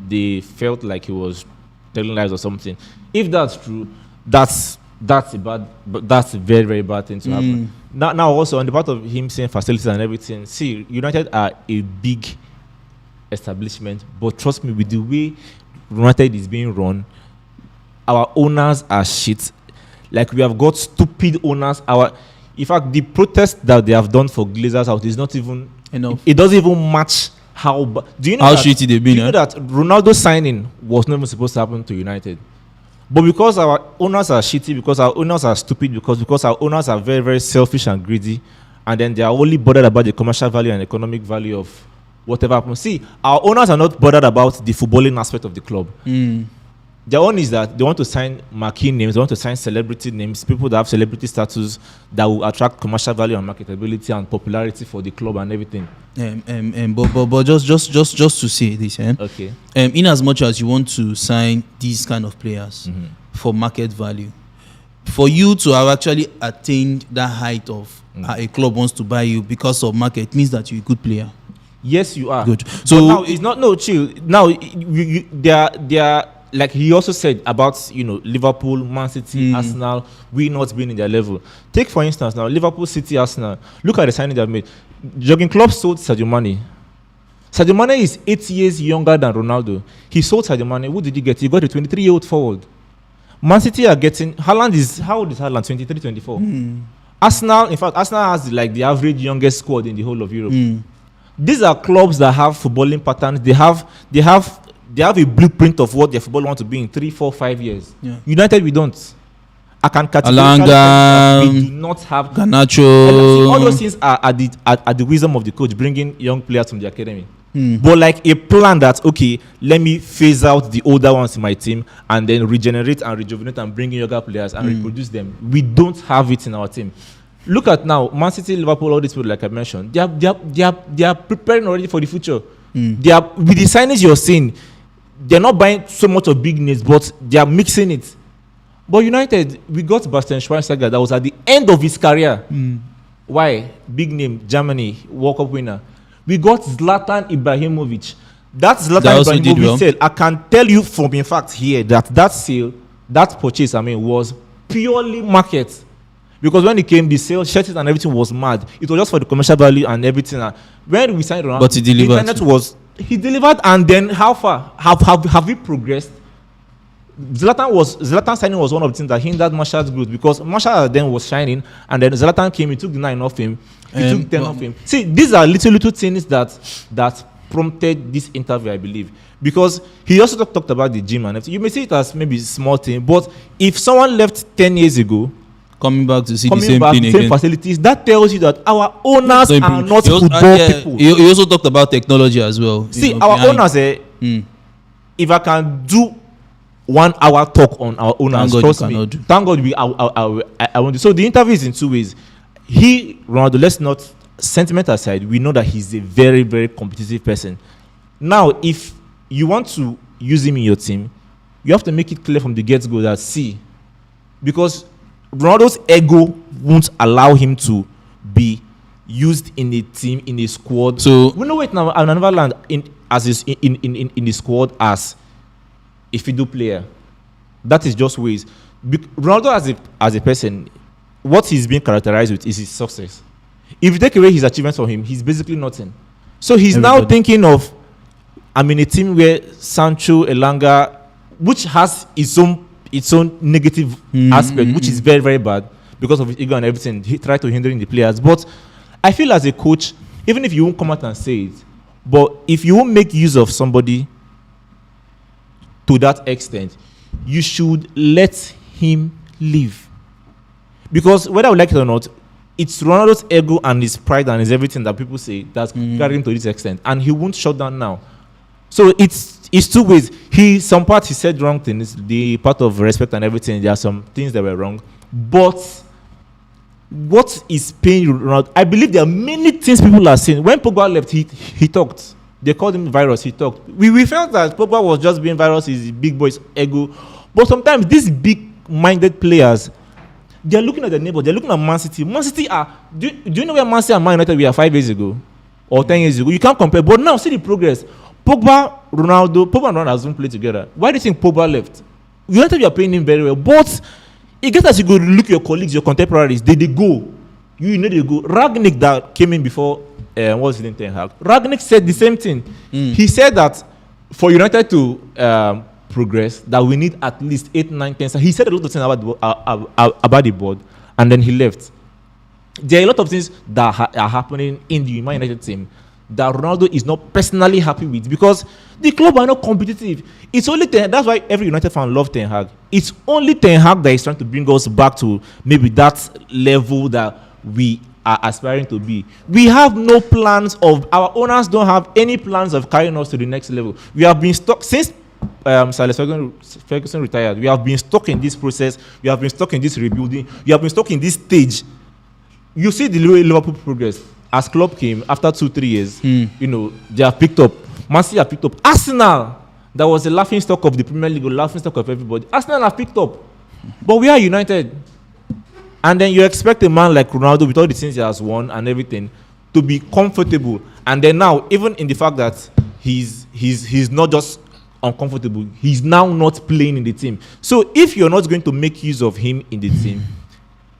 they felt like he was telling lies or something. If that's true, that's a very very bad thing to happen. Now also on the part of him saying facilities and everything. See, United are a big establishment, but trust me, with the way United is being run, our owners are shit. Like we have got stupid owners. In fact, the protest that they have done for Glazers out is not even enough. It doesn't even match how. Do you know how that, shitty they've been? Do you know that Ronaldo signing was not even supposed to happen to United, but because our owners are shitty, because our owners are stupid, because our owners are very very selfish and greedy, and then they are only bothered about the commercial value and economic value of whatever happens. See, our owners are not bothered about the footballing aspect of the club. Their own is that they want to sign marquee names, they want to sign celebrity names, people that have celebrity status that will attract commercial value and marketability and popularity for the club and everything. But just to say this, okay. In as much as you want to sign these kind of players for market value, for you to have actually attained that height of a club wants to buy you because of market means that you're a good player. Yes, you are. Good. So but now it's not chill. Now they are like he also said about Liverpool, Man City, Arsenal, we not being in their level. Take for instance now Liverpool, City, Arsenal. Look at the signing they've made. Jurgen Klopp sold Sadio Mane. Sadio Mane is 8 years younger than Ronaldo. He sold Sadio Mane. Who did he get? He got a 23-year-old forward. Man City are getting Haaland is how old is Haaland? 23, 24. Arsenal, in fact, Arsenal has like the average youngest squad in the whole of Europe. These are clubs that have footballing patterns. They have a blueprint of what their football want to be in 3, 4, 5 years. Yeah. United, we don't. I can categorically we do not have Garnacho. All those things are at the wisdom of the coach, bringing young players from the academy. But like a plan that, okay, let me phase out the older ones in my team and then regenerate and rejuvenate and bring in younger players and reproduce them. We don't have it in our team. Look at now, Man City, Liverpool, all these people like I mentioned, they are preparing already for the future. They are with the signings you're seeing. They're not buying so much of big names, but they are mixing it. But United, we got Bastian Schweinsteiger that was at the end of his career. Why? Big name, Germany, World Cup winner. We got Zlatan Ibrahimovic. That That Zlatan also did Ibrahimovic well. sale, I can tell you from in fact here that sale, that purchase, was purely market. Because when it came, the sales, shirts and everything was mad. It was just for the commercial value and everything. And when we signed Ronaldo, But he delivered. he delivered, and then how far have we progressed? Zlatan signing was one of the things that hindered Martial's growth, because Martial then was shining, and then Zlatan came, he took the 9 off him, he took 10 off him. See, these are little things that prompted this interview, I believe, because he also talked about the gym and everything. You may see it as maybe a small thing, but if someone left 10 years ago, coming back to see the same thing same again. facilities, that tells you that our owners So are not he also, football people. He also talked about technology as well. See, you know, our behind- owners, if I can do 1 hour talk on our owners, Thank God trust you me, cannot do. thank God I want to. So the interview is in 2 ways. Ronaldo, let's not, sentiment aside, we know that he's a very, very competitive person. Now, if you want to use him in your team, you have to make it clear from the get-go that, see, because Ronaldo's ego won't allow him to be used in a team, in a squad. So we know it now. Another land in the squad as a fiddle player. That is just ways. Ronaldo as a person, what he's being characterized with is his success. If you take away his achievements from him, he's basically nothing. So he's now thinking of, I'm in a team where Sancho, Elanga, which has its own negative aspect, which is very, very bad because of his ego and everything. He tried to hinder the players. But I feel as a coach, even if you won't come out and say it, but if you won't make use of somebody to that extent, you should let him live. Because whether we like it or not, it's Ronaldo's ego and his pride and his everything that people say that's carrying him to this extent. And he won't shut down now. So it's 2 ways. Some parts he said wrong things, the part of respect and everything, there are some things that were wrong. But what is paying Ronaldo? I believe there are many things people are saying. When Pogba left, he talked. They called him virus, he talked. We felt that Pogba was just being virus, his big boy's ego. But sometimes these big-minded players, they're looking at their neighbor, they're looking at Man City. Man City do you know where Man City and Man United were 5 years ago? Or 10 years ago? You can't compare. But now, see the progress. Pogba and Ronaldo hasn't played together. Why do you think Pogba left? United, you are paying him very well. But it gets as you go look at your colleagues, your contemporaries, they go. You know they go. Ragnick that came in before, what's his name, Ten Hag. Ragnick said the same thing. He said that for United to progress, that we need at least 8, 9, 10. So he said a lot of things about the board, and then he left. There are a lot of things that are happening in the Man United team that Ronaldo is not personally happy with, because the club are not competitive. It's only that's why every United fan loves Ten Hag. It's only Ten Hag that is trying to bring us back to maybe that level that we are aspiring to be. We have no plans of, our owners don't have any plans of carrying us to the next level. We have been stuck since Sir Ferguson retired. We have been stuck in this process. We have been stuck in this rebuilding. We have been stuck in this stage. You see the Liverpool progress. As Klopp came after 2-3 years, they have picked up. Man City have picked up. Arsenal, that was a laughing stock of the Premier League, a laughing stock of everybody. Arsenal have picked up, but we are United. And then you expect a man like Ronaldo, with all the things he has won and everything, to be comfortable. And then now, even in the fact that he's not just uncomfortable, he's now not playing in the team. So if you're not going to make use of him in the team,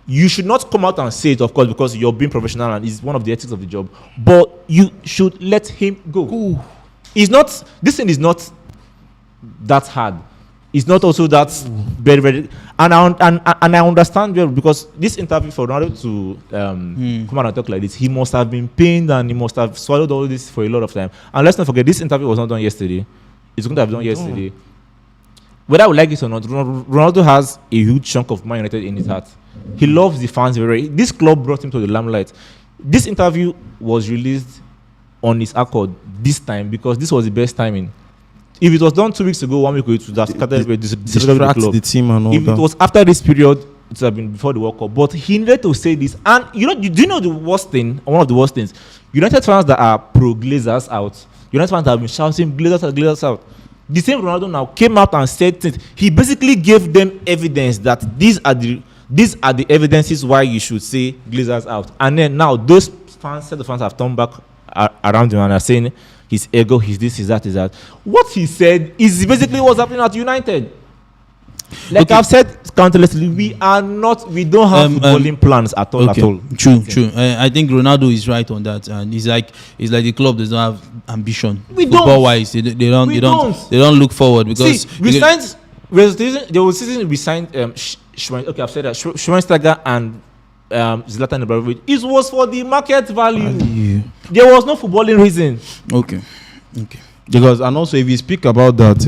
you should not come out and say it, of course, because you're being professional and it's one of the ethics of the job. But you should let him go. Ooh. This thing is not that hard. It's not also that very, very. And I understand well, because this interview for Ronaldo to come out and talk like this, he must have been pained and he must have swallowed all this for a lot of time. And let's not forget, this interview was not done yesterday. It's going to have been done yesterday. Whether I would like it or not, Ronaldo has a huge chunk of Man United in his heart. He loves the fans very. This club brought him to the limelight. This interview was released on his accord this time because this was the best timing. If it was done 2 weeks ago, 1 week ago, it would have scattered the team and all if that. it was after this period, it would have been before the World Cup. But he needed to say this. And do you know the worst thing? One of the worst things. United fans that are pro Glazers out. United fans that have been shouting Glazers out, Glazers out. The same Ronaldo now came out and said things. He basically gave them evidence that these are the evidences why you should say Glazers out. And then now those fans, set of fans have turned back around him and are saying his ego, his this, his that, his that. What he said is basically what's happening at United. Like I've said countlessly, we don't have footballing plans at all. True. I think Ronaldo is right on that, and it's like the club does not have ambition. Football wise, they don't look forward because there was season we signed I've said that Schweinsteiger and Zlatan Ibrahimovic. It was for the market value. There was no footballing reason. Okay. Because, and also if you speak about that,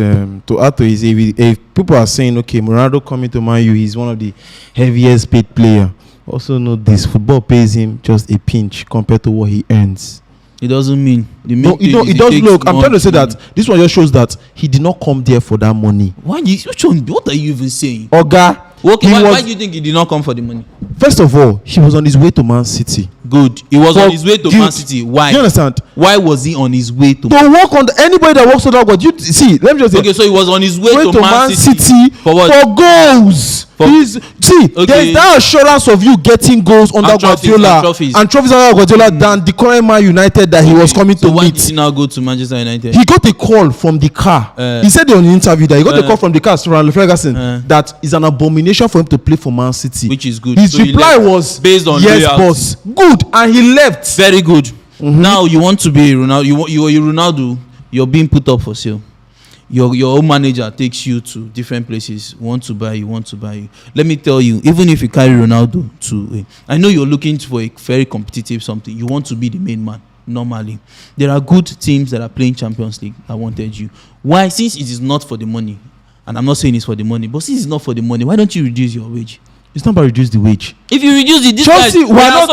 to add to his, if people are saying, okay, Ronaldo coming to Man U, he's one of the heaviest paid player. Also know this, football pays him just a pinch compared to what he earns. It doesn't mean. It does look. I'm trying to say that this one just shows that he did not come there for that money. What are you even saying? Oga. Okay, why do you think he did not come for the money? First of all, he was on his way to Man City. Good. He was on his way to Man City. Why? Do you understand? Why was he on his way to work on anybody that works on that? But you see, let me just say. Okay, so he was on his way to Man City for what? For goals. There's that assurance of you getting goals under Guardiola and trophies under Guardiola than the current Man United that he was coming to meet. Why did he now go to Manchester United? He got a call from the car. He said in an interview that he got a call from the car, Ronaldo Ferguson, that is an abomination for him to play for Man City. Which is good. His reply was based on yes, boss. Good, and he left. Very good. Mm-hmm. Now you want to be Ronaldo. You Ronaldo. You're being put up for sale. Your own manager takes you to different places. Want to buy you. Let me tell you, even if you carry Ronaldo to, I know you're looking for a very competitive something. You want to be the main man. Normally, there are good teams that are playing Champions League. I wanted you. Why? Since it is not for the money, and I'm not saying it's for the money, but since it's not for the money, why don't you reduce your wage? It's not about reduce the wage. If you reduce it, Chelsea, we're not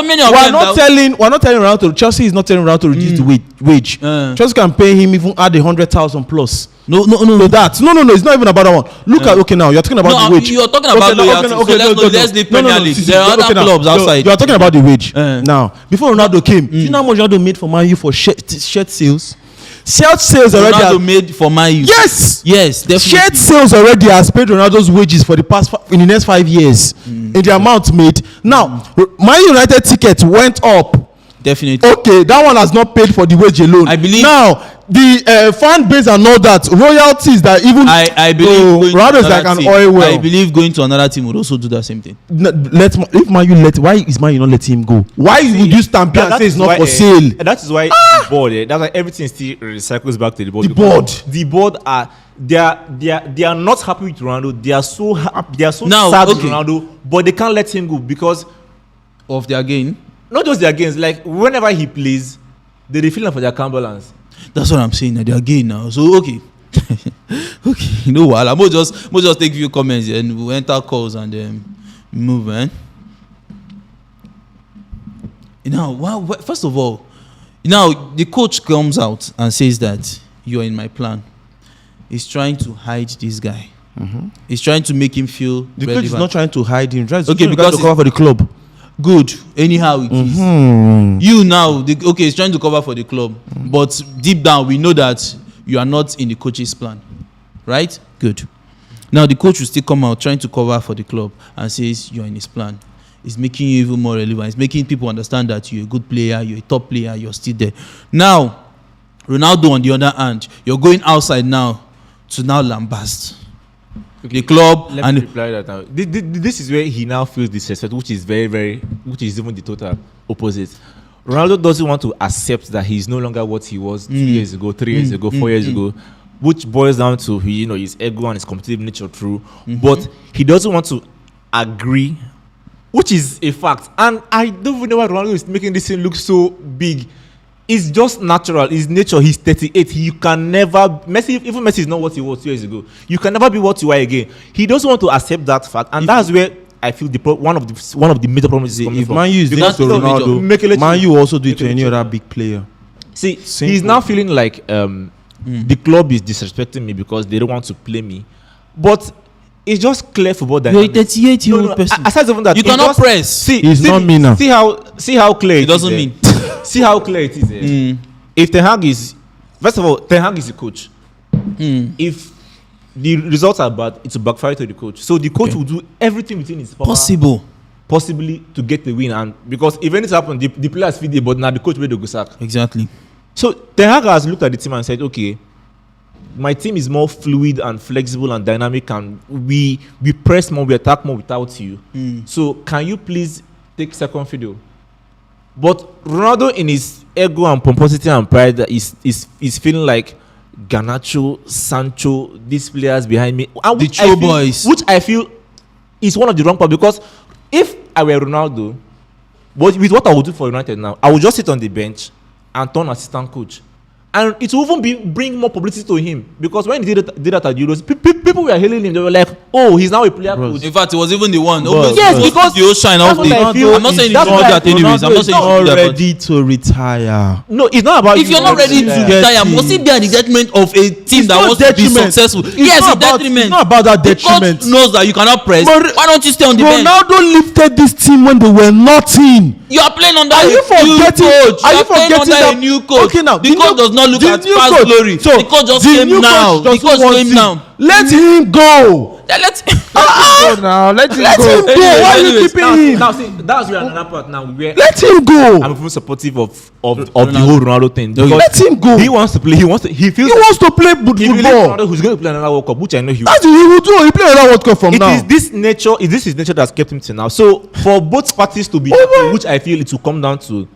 telling Ronaldo. Chelsea is not telling Ronaldo to reduce the wage. Chelsea can pay him even add 100,000 plus. No. It's not even about that one. Look at now. You're talking about the wage. You're talking about loyalty. Let's leave Premier League. There are other clubs outside. You're talking about the wage. Now, before Ronaldo came, do you know how much Ronaldo made for Man U for shirt sales? Shirt sales already Ronaldo made for Man U. Yes, definitely. Shirt sales already has paid Ronaldo's wages for in the next 5 years in the amount made. Now, Man United ticket went up. Definitely. Okay, that one has not paid for the wage alone. I believe now the fan base and all that royalties that even I believe Ronaldo is like an oil well. I believe going to another team would also do the same thing. If Man U why is Man U not letting him go? Why would you stamp and say it's not for sale? That is why the board. That's why everything still recycles back to the board. The board are they are not happy with Ronaldo. They are so sad with Ronaldo, but they can't let him go because of their gain. Not just their gains, like whenever he plays, they feel for their account balance. That's what I'm saying. That they are gain now. So okay, you know what? I'm just take a few comments and we'll enter calls and move, man. First of all, the coach comes out and says that you're in my plan. He's trying to hide this guy. Mm-hmm. He's trying to make him feel the relevant. coach is not trying to hide him. Because to cover for the club. Good. Anyhow it is. He's trying to cover for the club. But deep down, we know that you are not in the coach's plan. Right? Good. Now, the coach will still come out trying to cover for the club and says you're in his plan. It's making you even more relevant. It's making people understand that you're a good player, you're a top player, you're still there. Now, Ronaldo, on the other hand, you're going outside now to now lambast. The club. Let me reply that now. This is where he now feels disrespect, which is which is even the total opposite. Ronaldo doesn't want to accept that he's no longer what he was 2 years ago, 3 years ago, 4 years ago, which boils down to his ego and his competitive nature through. But he doesn't want to agree, which is a fact. And I don't even know why Ronaldo is making this thing look so big. It's just natural. It's nature. He's 38. You can never Messi is not what he was 2 years ago. You can never be what you are again. He doesn't want to accept that fact, and that's where I feel one of the major problems is coming from. If Man U is doing it to Ronaldo, Man U also do it to any other big player. See, he's now feeling like the club is disrespecting me because they don't want to play me, but it's just clear football that you're a 38-year-old person. Aside from that, you cannot press. He's not me now. See how clear it doesn't mean. See how clear it is. If Ten Hag is, first of all, Ten Hag is the coach. If the results are bad, it's a backfire to the coach. So the coach will do everything within his power, possibly to get the win. And because if anything happens, the players feed it, but now the coach will go sack. Exactly. So Ten Hag has looked at the team and said, okay, my team is more fluid and flexible and dynamic, and we press more, we attack more without you. So can you please take second fiddle? But Ronaldo, in his ego and pomposity and pride, is feeling like Garnacho, Sancho, these players behind me, and The true boys. which I feel is one of the wrong part, because if I were Ronaldo, but with what I would do for United now, I would just sit on the bench and turn assistant coach. And it will even bring more publicity to him, because when he did that at Euros, people were hailing him. They were like, "Oh, he's now a player coach." In fact, it was even the one. Yes, because the old shine off that's what I feel. I'm not saying he's That's not what I that feel. anyways. I'm not saying he's not that. ready to retire. No, it's not about If you're not ready to retire, must it be at the detriment of a team that wants to be successful? Yes, it's detriment. It's not about that The detriment. coach knows that you cannot press. But Why don't you stay on the bench? Ronaldo lifted this team when they were nothing. You are playing under Are a you new forgetting? coach. Are You you are playing forgetting under that? a new coach. Okay, now The coach does not look at past glory. So The coach just the came new now. coach The coach doesn't want came him. now. Let him go. Let's Go now. Let him Let go. him go. Why are you Anyways, keeping him? Now, see, that's where another part now where Let him go. I'm even supportive of the whole Ronaldo thing. Because Let him go. He wants to play. He feels He wants to play he believes football. Ronaldo who's going to play another World Cup, which I know he will. That's what he will do. He play another World Cup from It now. is this nature. Is this his nature that's kept him till now? So for both parties to be Oh, happy, man. which I feel it will come down to,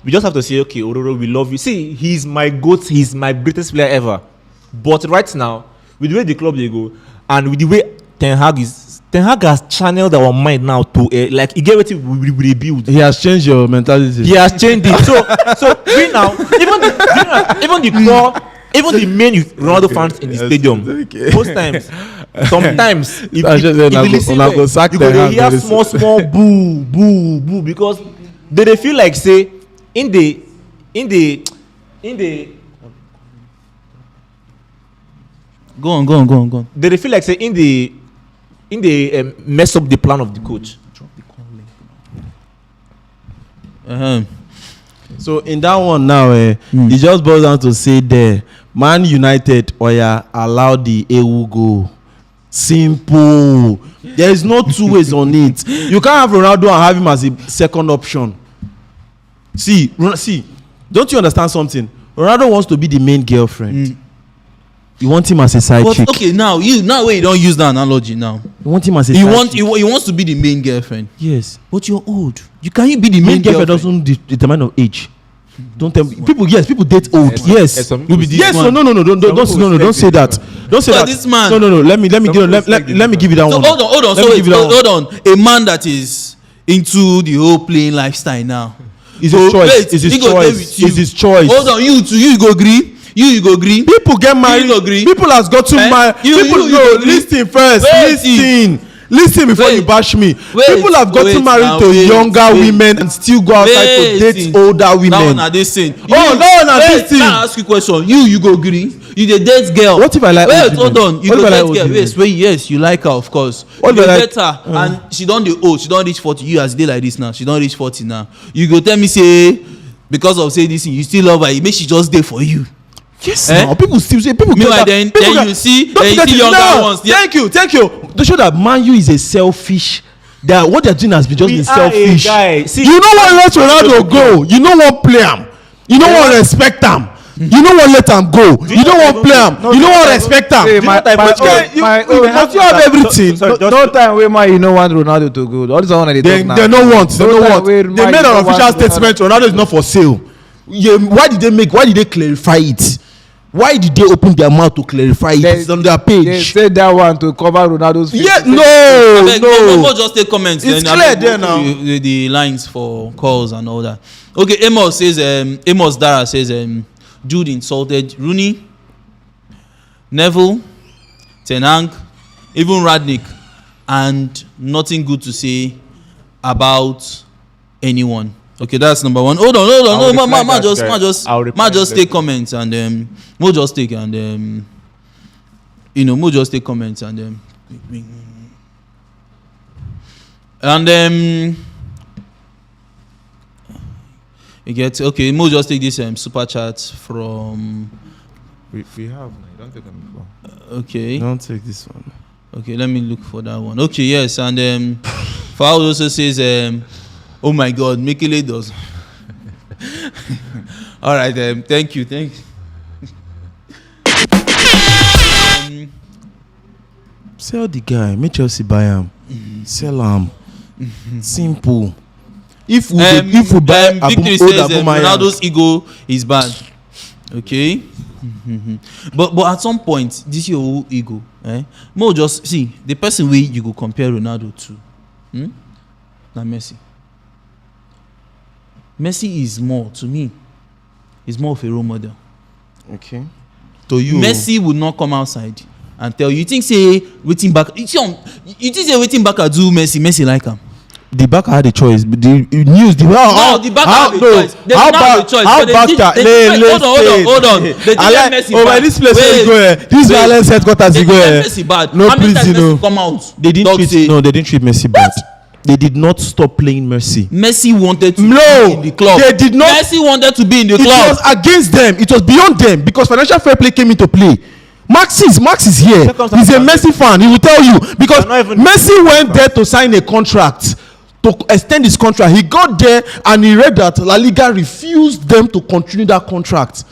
we just have to say, okay, Ororo, we love you. See, he's my GOAT. He's my greatest player ever. But right now, with the way the club they go, and with the way Ten Hag has channeled our mind now to like he gave it we rebuild. He has changed your mentality. He has changed it. So we now even the main Ronaldo fans in the stadium, most times, sometimes if That's just you Ronaldo- listen Ronaldo well, sack you Ten go Hag dey hear very small boo because they feel like say in the go on. they feel like say in the mess up the plan of the coach. So in that one now, it just boils down to say there, Man United allow the EU go. Simple. There is no two ways on it. You can't have Ronaldo and have him as a second option. See, don't you understand something? Ronaldo wants to be the main girlfriend. You want him as a side But chick. okay, now when you don't use that analogy now. You want him as a He side wants chick. he wants to be the main girlfriend. Yes. But you're old. You can't be the Main main girlfriend girlfriend. doesn't determine of age. Don't tell me. People, yes, people date old. Yes. some people be Yes. one. No. Don't say that. Don't say So that. this man- No. Let me give people let me give you that So one. hold on. Let me give you that one. Hold on. A man that is into the whole playing lifestyle now. It's So his choice. wait, It's his he go there choice. with you. It's his choice. Hold on, you go agree. You go agree. People get married. You agree? People has got to marry. You People go agree? listen first. Wait. Listen before Wait. you bash me. Wait. People have got to Wait marry now, to wait. younger Wait. women and still go outside to date older That one women. na this thing. Oh, that one na this thing. Now I ask you question. You go agree. You dey date girl. What if I like Wait, old hold women? on. You What go if I like date old girl. women? Wait, yes, you like her, of course. What You if I go like- date her and she don dey old. She don reach 40. You as dey like this now. She don reach 40 now. You go tell me say because of say this thing you still love her. Make she just dey for you. Yes. Eh? Now people still say people. Meanwhile, get that. then People you see don't forget it. younger No, ones. Yeah. Thank you. To show that Man U is a selfish. That what they're doing has been just We been are a selfish. guy. See, You know what let Ronaldo go. You know what play him. You know what respect him. You know what let him go. You know what play him. You know what respect Hey, him. my But you have everything. No time wey man you no want Ronaldo to go. All this one they They talk now. they no want. They No no time want. wey They man made you an no official want statement. Ronaldo is not for sale. Yeah, why did they clarify it? Why did they open their mouth to clarify it? It's on their They page. said that one to cover Ronaldo's face. Yeah, Abeg, no. just take comments. It's then clear abeg, there go now. through the lines for calls and all that. Okay, Amos Dara says Jude insulted Rooney, Neville, Ten Hag, even Radnick, and nothing good to say about anyone. Okay, that's number one. Hold on. I'll No, reply ma that guy. I'll reply just that take guy. comments and Mo just take and Mo just take comments and you get okay. Mo just take this super chat from we have. You don't take them before. okay. Don't take this one. Okay, let me look for that one. Okay, yes, and Faud also says, "Oh my God, Mekele does." All right, thank you. Sell the guy. Make Chelsea buy him. Sell him. Simple. If we buy Victory says Ronaldo's ego is bad. Okay. But at some point, this your whole ego. More just see the person way you go compare Ronaldo to. Now Messi. Messi is more to me. He's more of a role model. Okay. To you, Messi would not come outside and tell you. You think say waiting back? You think say waiting back at do Messi like him? The back had a choice, but the news. The back had a choice. They did not have a choice. Hold on. They did Messi bad. Over this place where you go here. This violence headquarters you go here. Messi bad. No, please, you know. Come out. They didn't treat Messi bad. They did not stop playing Messi. Messi wanted to be in the club. They did not. Messi wanted to be in the club. It was against them. It was beyond them because financial fair play came into play. Max is here. He's a Messi fan. He will tell you because Messi went there to sign a contract. To extend his contract, he got there and he read that La Liga refused them to continue that contract.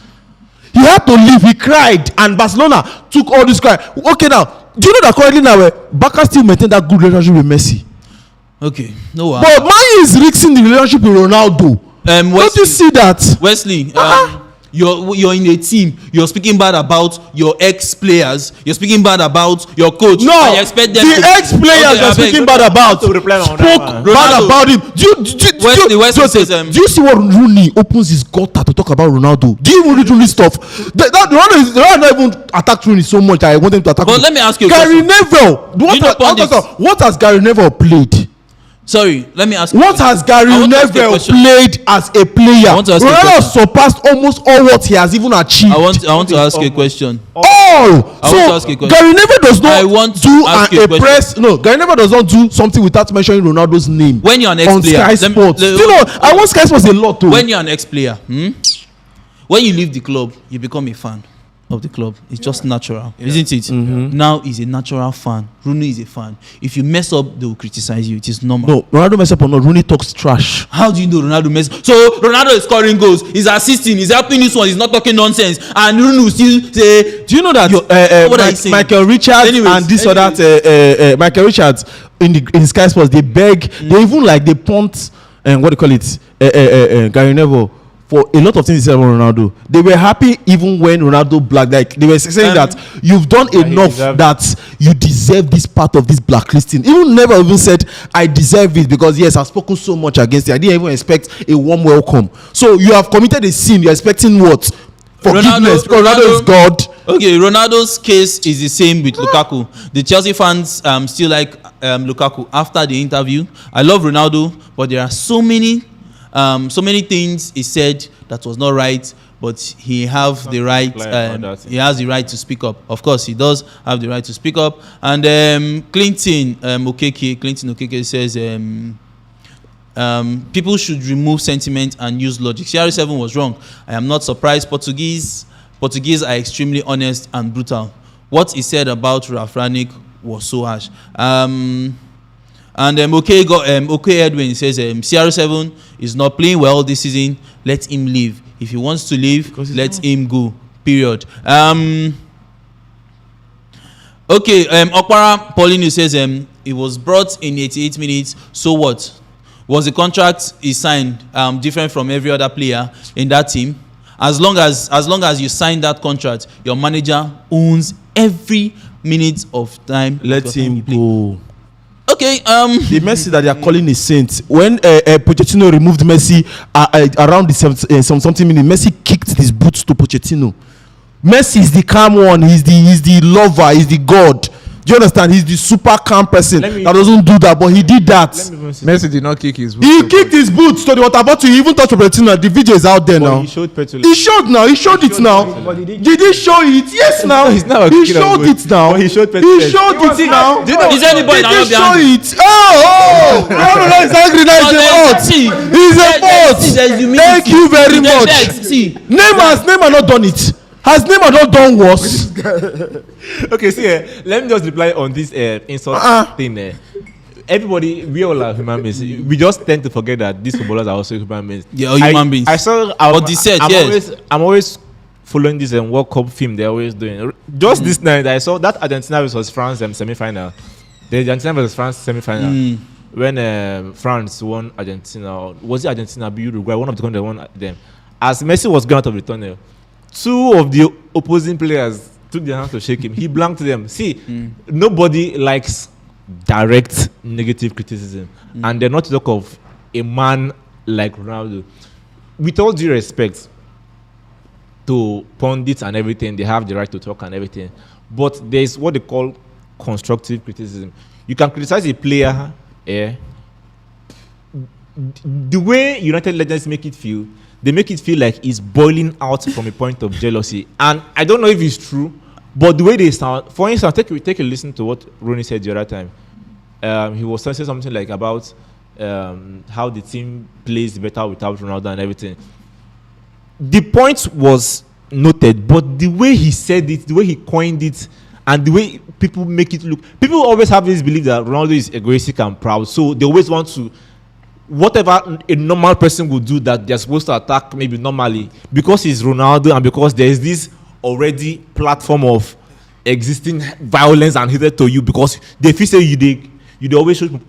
He had to leave. He cried, and Barcelona took all this cry. Okay, now do you know that currently now Barca still maintain that good relationship with Messi? Okay, no. But Man is risking the relationship with Ronaldo. Wesley, don't you see that, Wesley? You're in a team. You're speaking bad about your ex-players. You're speaking bad about your coach. No, I expect them the ex-players you're speaking bad about spoke bad about him. Do you see what Rooney opens his gutter to talk about Ronaldo? Do you even read Rooney stuff? Ronaldo not even attacked Rooney so much. I want him to attack. But let me ask you a Gary question. Neville. What has Gary Neville played? Sorry, let me ask you. What has Gary Neville played as a player? Ronaldo surpassed almost all what he has even achieved. I want to ask a question. Gary Neville does not Gary Neville does not do something without mentioning Ronaldo's name. When you're an ex-player, on Sky Sports. I want Sky Sports a lot too. When you're an ex-player, when you leave the club, you become a fan of the club. It's just natural, isn't it? Now he's a natural fan. Rooney is a fan. If you mess up, they will criticize you. It is normal. No, Ronaldo mess up or not, Rooney talks trash. How do you know Ronaldo mess up? So Ronaldo is scoring goals, he's assisting, he's helping this one, he's not talking nonsense, and Rooney will still say, do you know that Michael Richards and this or that Michael Richards in Sky Sports, they beg, they even like they punt what do you call it, Gary Neville for a lot of things he said about Ronaldo. They were happy even when Ronaldo blacked. Like they were saying that you've done enough that you deserve this part of this blacklisting. Even never even said I deserve it because yes, I've spoken so much against it. I didn't even expect a warm welcome. So you have committed a sin. You're expecting what? Forgiveness. Because Ronaldo is God. Okay, Ronaldo's case is the same with Lukaku. The Chelsea fans still like Lukaku after the interview. I love Ronaldo, but there are so many things he said that was not right, but he have the right. He has the right to speak up. Of course, he does have the right to speak up. And Clinton Okeke says people should remove sentiment and use logic. CR7 was wrong. I am not surprised. Portuguese are extremely honest and brutal. What he said about Ralf Rangnick was so harsh. And okay Edwin says CR7 is not playing well this season. Let him leave. If he wants to leave, let him go. Period. Okpara Pauline says he was brought in 88 minutes. So what? Was the contract he signed different from every other player in that team? As long as you sign that contract, your manager owns every minute of time. Let him go. Okay. The Messi that they are calling a saint. When Pochettino removed Messi around the something minute, Messi kicked his boots to Pochettino. Messi is the calm one. He's the lover. He's the God. Do you understand? He's the super calm person that doesn't do that, but he did that. Messi did not kick his boots. He kicked his boots to the water bottle. He even touched Pochettino. The video is out there now. He showed it now. Did he show it? Yes, now. He showed it now. He showed it now. Is anybody now show it? Oh! No, it's angry. Now he's a bot. Thank you very much. Neymar not done it. Has Neymar not done worse? Okay, see, let me just reply on this insult thing. everybody, we all are human beings. We just tend to forget that these footballers are also human beings. Yeah, human beings. I saw. But the set, yes. I'm always following this World Cup film they're always doing. Just this night, I saw that Argentina versus France semi-final. The Argentina versus France semi-final. When France won Argentina, was it Argentina? Uruguay, one of the countries won them. As Messi was going out of the tunnel, two of the opposing players took their hands to shake him. He blanked them. See, nobody likes direct negative criticism, and they're not to talk of a man like Ronaldo. With all due respect to pundits and everything, they have the right to talk and everything, but there's what they call constructive criticism. You can criticize a player. The way United legends make it feel, they make it feel like he's boiling out from a point of jealousy, and I don't know if it's true, but the way they sound. For instance, take a listen to what Ronnie said the other time. He was saying something like about how the team plays better without Ronaldo and everything. The point was noted, but the way he said it, the way he coined it, and the way people make it look, people always have this belief that Ronaldo is egoistic and proud, so they always want to, whatever a normal person would do that they're supposed to attack maybe normally, because he's Ronaldo and because there's this already platform of existing violence and hatred to you, because they feel say you always show up.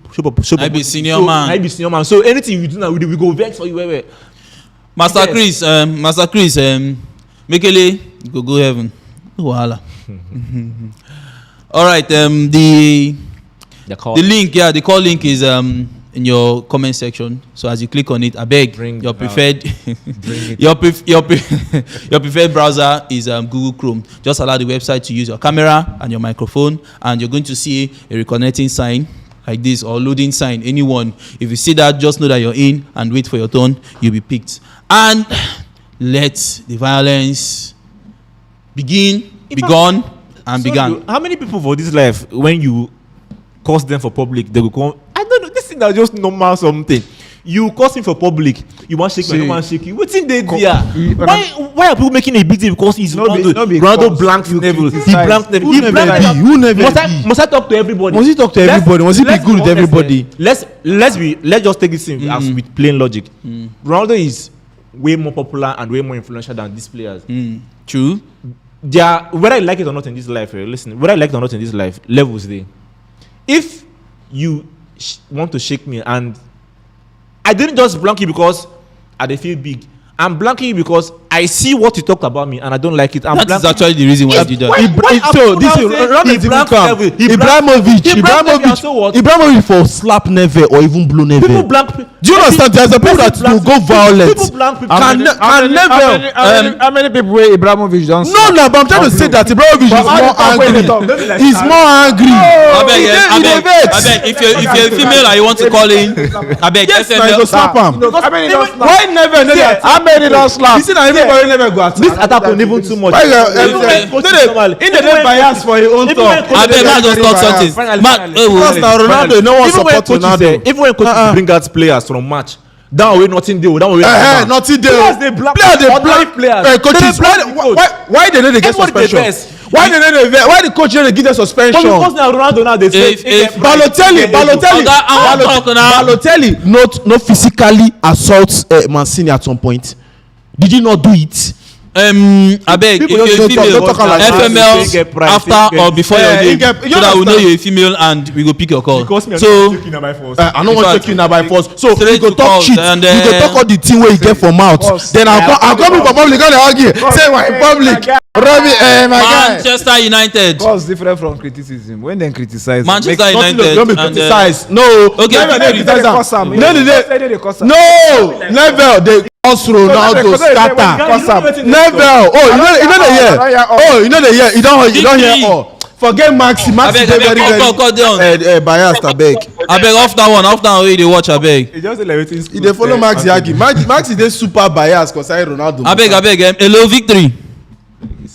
I be senior man. So anything you do now, we go vex for you. Where. Master Chris, Mekele, you go heaven. Wahala. All right. The link, the call link is in your comment section. So as you click on it, I beg your preferred your preferred browser is Google Chrome. Just allow the website to use your camera and your microphone, and you're going to see a reconnecting sign like this, or loading sign, anyone. If you see that, just know that you're in and wait for your turn. You'll be picked, and let the violence begun. How many people for this life, when you curse them for public, they will come? I don't know. This thing is just normal something. You curse him for public, you want shake me, you want shake you. What's in there? Why are people making a big deal because he's Ronaldo blanks Neville? He blanked Neville. He blanked Neville. Who never? Must I talk to everybody? Must he talk to everybody? Must he be good with everybody? Let's just take this thing as with plain logic. Ronaldo is way more popular and way more influential than these players. True. They are, whether I like it or not in this life, whether I like it or not in this life, levels there. If you want to shake me, and I didn't just blank you because I feel big. I'm blanking you because I see what you talked about me and I don't like it. That is actually the reason why you did that. Ibrahimovic for slap Neve or even blow Neve. People blank. Do you understand? There's a people that will go violent. People blank people. How many people where Ibrahimovic don't? No, but I'm trying to say that Ibrahimovic is more angry. He's more angry. I beg. If you're a female and you want to call in, I beg. Yes, I go slap him. Why never? How many don't slap? You see that everybody never go outside. This attack on even too much. In the bias for your own talk. I beg, man, just talk something. Because now Ronaldo, no one support Ronaldo. Even when coaches bring out players from match, that way nothing there. Nothing there. Players they black players. Coaches, why they don't get suspension? Why the coach don't give them suspension? Because now Ronaldo now they say Balotelli not physically assault Mancini at some point. Did you not do it? I beg, if you're a female, FML after or before your game, so that we know you're a female and we go pick your call. So I don't want to take you now by force. So you go talk shit, you go talk all the thing where you get from mouth. Then I'll come in for public, gonna argue. Say my public. Manchester United. What's different from criticism? When they criticize Manchester United, don't be criticized. No, okay, never they also Ronaldo scatter. Never. You know the year. You don't hear all. Forget Maxi. Maxi very biased. I beg off that one wey dey watch. I beg. He just like he dey follow Maxi argue. Maxi dey super biased concerning Ronaldo. I beg. Hello, victory.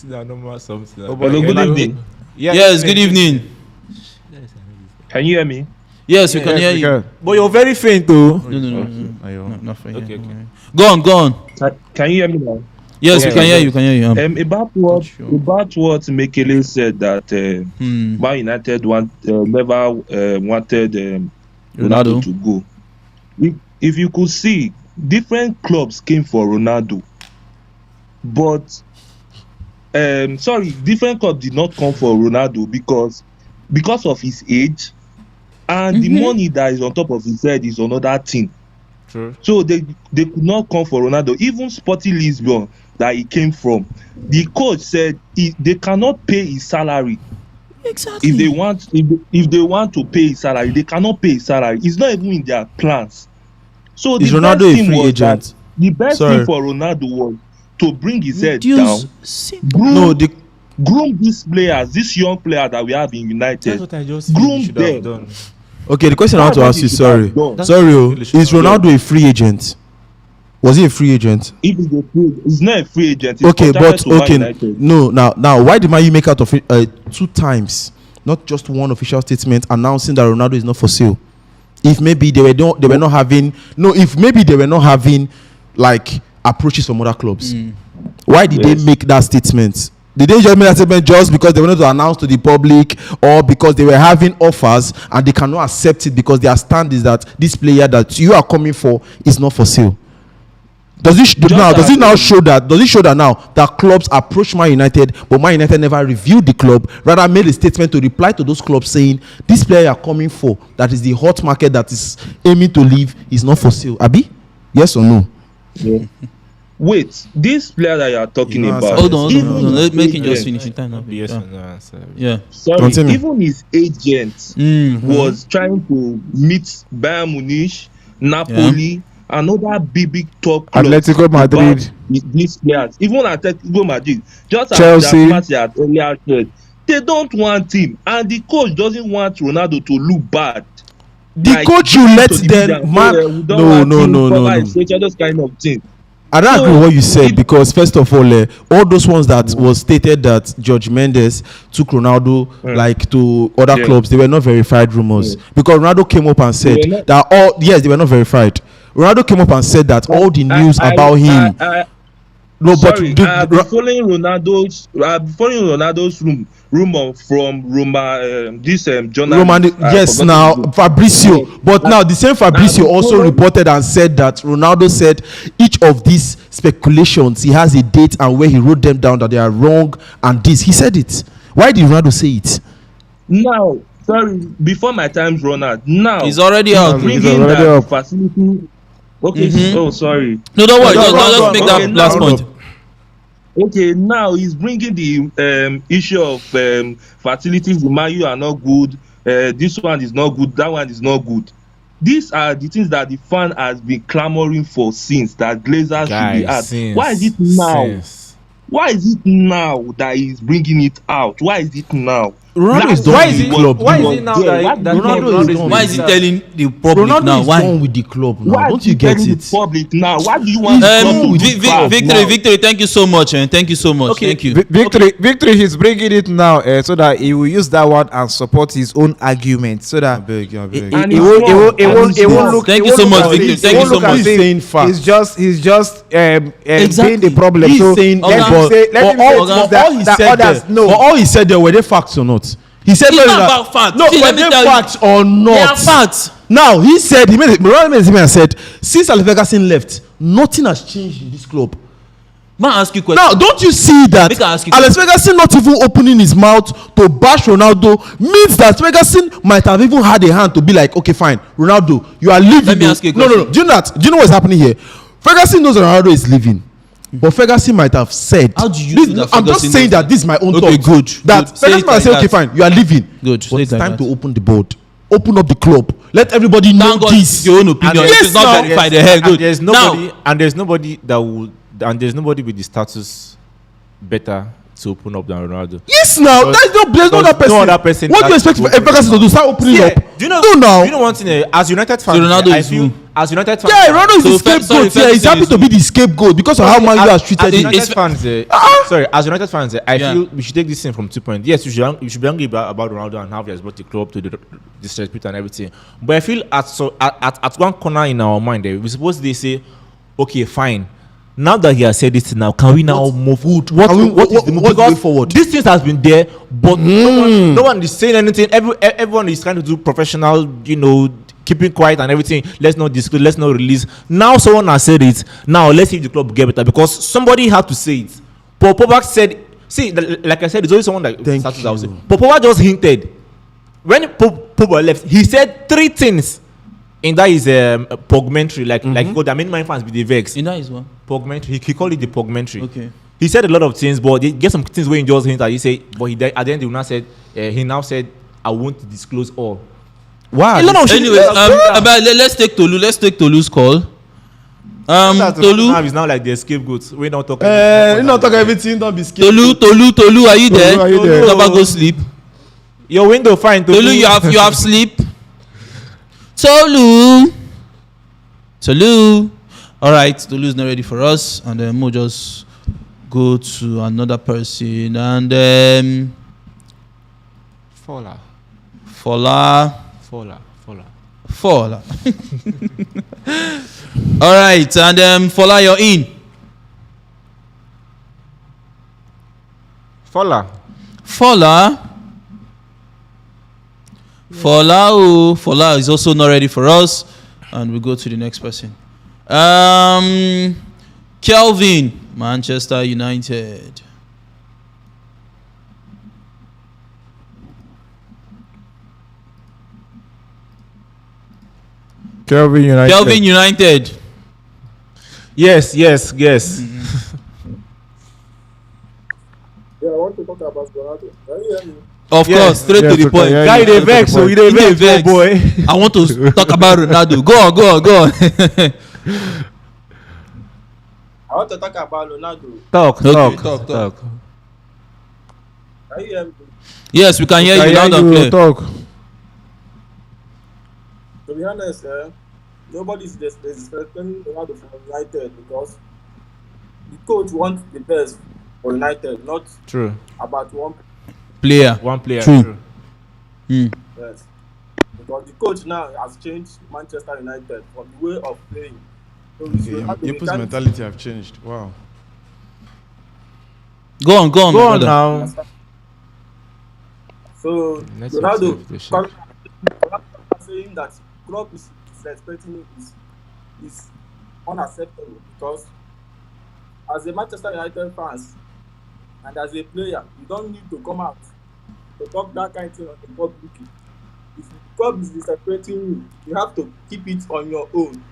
Hello, good evening. Yes, good evening. Can you hear me? Yes, we can hear you. But you're very faint though. No, not faint. Okay. Go on. Can you hear me now? Yes, we can hear you. About what Mekele said that Man United never wanted Ronaldo. to go. If you could see, different clubs came for Ronaldo, but different clubs did not come for Ronaldo because of his age and the money that is on top of his head is another thing. True. So they could not come for Ronaldo. Even Sporting Lisbon that he came from, the coach said they cannot pay his salary. Exactly. If they want to pay his salary, they cannot pay his salary. It's not even in their plans. So Is the Ronaldo best a thing free was agent? that the best Sorry. thing for Ronaldo was to bring his head down, Reduce. Simple. No, the groom these players, this young player that we have in United. That's what I just feel Groom you should have them. done. okay. The question I want to That's ask what you, he should have sorry, done. sorry, oh, Really should is have done. Ronaldo a free agent? Was he a free agent? If he's not a free agent, he's Okay, but contracted to Man okay, United. no. Now, why did Man U make out of it 2 times, not just one official statement announcing that Ronaldo is not for sale? If maybe they were not having like approaches from other clubs, why did they make that statement? Did they just make that statement just because they wanted to announce to the public, or because they were having offers and they cannot accept it because their stand is that this player that you are coming for is not for sale? Does it show that now that clubs approach Man United, but Man United never reviewed the club, rather made a statement to reply to those clubs saying this player you are coming for, that is the hot market that is aiming to leave, is not for sale? Abi, yes or no? Yeah. Wait, this player that you are talking You know, about, Hold on. even Let his make him just agent- finish in time. Now. Yes Yeah. or no answer. Yeah. Sorry, Continue. even his agent was trying to meet Bayern Munich, Napoli, and other big top clubs. Atletico Madrid. about these players, even Atletico Madrid, just as Chelsea. Jaxmaxy had earlier said, they don't want him, and the coach doesn't want Ronaldo to look bad. The coach you let them no. Those kind of thing. I don't So, agree with what you said, if- because first of all those ones that was stated that George Mendes took Ronaldo like to other Yeah. clubs, they were not verified rumors, because Ronaldo came up and said They were not- that they were not verified. Ronaldo came up and said that all the news about him. Sorry, I've been following Ronaldo's rumor from this journalist. Yes, now Fabrizio, but now the same Fabrizio also reported and said that Ronaldo said each of these speculations, he has a date and where he wrote them down that they are wrong, and this he said it. Why did Ronaldo say it? Now, sorry, before my time's run out. Now He's already out. bringing He's already that up. facility. Okay, oh sorry. No, don't worry. No, Just make that okay, last now- point. Okay, now he's bringing the issue of facilities. The Man U are not good. This one is not good. That one is not good. These are the things that the fan has been clamoring for since, that Glazers should be at. Why is it now? Why is it now that he's bringing it out? Why is it now? Ronaldo is Last done time with he the was- club. Why he is was it now there. that Ronaldo is done. Why is he telling the public Ronaldo now? is Why? done with the club now. Why Don't is you he get telling it? the public now? Why do you want the club to be bad now? Victory, thank you so much, and thank you so much. Thank you. Victory, he's bringing it now so that he will use that one and support his own argument, so that And it he's won't look. Thank it you so won't much, look as Victor. if- Thank it you won't so look as much. if He's saying facts. He's just being Exactly. the problem. He's So saying let but him say all things he that said others there, know. but all he said there, were they facts or not? He said It's very not that- about facts. No, See, were let me they tell you. facts or not? They are facts. Now he said Ronaldo made a statement and said, since Alex Ferguson left, nothing has changed in this club. Man, ask you a question. Now, don't you see that Make I ask you Alex Ferguson not even opening his mouth to bash Ronaldo means that Ferguson might have even had a hand to be like, okay, fine, Ronaldo, you are leaving. Let me ask you a No. question. Do you know what's happening here? Ferguson knows that Ronaldo is leaving. But Ferguson might have said, How do you this, know that I'm just Ferguson saying knows that this is my own Okay, thought. good. That Good. Say Ferguson it might like say, okay, that. fine, you are leaving. Good. But Say it's it like time that. to open the board. Open up the club. Let everybody know Thank God this. it's your own opinion. Yes, It's not now. verified. The hell, good. There's Now, nobody there's nobody with the status better to open up than Ronaldo. Yes, now there's no other person. No other person What do you that expect will Ferguson to do? Start opening up. Do you know? No, now. Do you know one thing? As United fans, Ronaldo I is feel who? as United fans. Yeah, Ronaldo is So the scapegoat. sorry, Yeah, he's Ferguson happy is to be the scapegoat because of how Man U has treated As him. United It's- fans, sorry, as United fans, I Yeah. feel we should take this thing from 2 points. Yes, you should be angry about Ronaldo and how he has brought the club to the disrespect and everything. But I feel at one corner in our mind, we suppose they say, okay, fine. Now that he has said this now, can we now move? What is the move? what's the way Because forward? these things has been there, but no one is saying anything. Everyone is trying to do professional, keeping quiet and everything. Let's not disclose. Let's not release. Now someone has said it. Now let's see if the club get better because somebody had to say it. Paul Pogba said. See, like I said, it's always someone that starts out saying. Paul Pogba just hinted when Pogba left. He said 3 things in that is pugmentary. Like God, I mean, my fans be the vex. In that is what? Pugmentary. He called it the pugmentary. Okay. He said a lot of things, but he get some things where he just hinted. He said, but at the end he now said, I won't disclose all. Wow. Anyway, let's take Tolu. Let's take Tolu's call. Tolu now is now like the scapegoat. We don't talk. You not talk everything. Don't be scared. Tolu, are you there? Are you there? Never go sleep. Your window fine. Tolu, you have sleep. Tolu. All right, Tolu is not ready for us, and then we'll just go to another person, and Fola. All right, and Fola, you're in. Fola is also not ready for us, and we go to the next person. Kelvin, Manchester United. Kelvin United. Yes. Yeah, I want to talk about Ronaldo. Can you hear me? Of course, straight to the point. Guy, they vex, so you vex, boy. I want to talk about Ronaldo. Go on. I want to talk about Ronaldo. Talk. Can you hear me? Yes, we can hear you loud and clear. Talk. To be honest, nobody is expecting Ronaldo from United because the coach wants the best for United, not True. about one player. True. Yes. Because the coach now has changed Manchester United from the way of playing. So People's mentality have changed. Wow. Go on, brother. Now. So Ronaldo saying that club is expecting him is unacceptable because as a Manchester United fans and as a player, you don't need to come out to talk that kind of thing on the public. If the club is disrespecting you, you have to keep it on your own.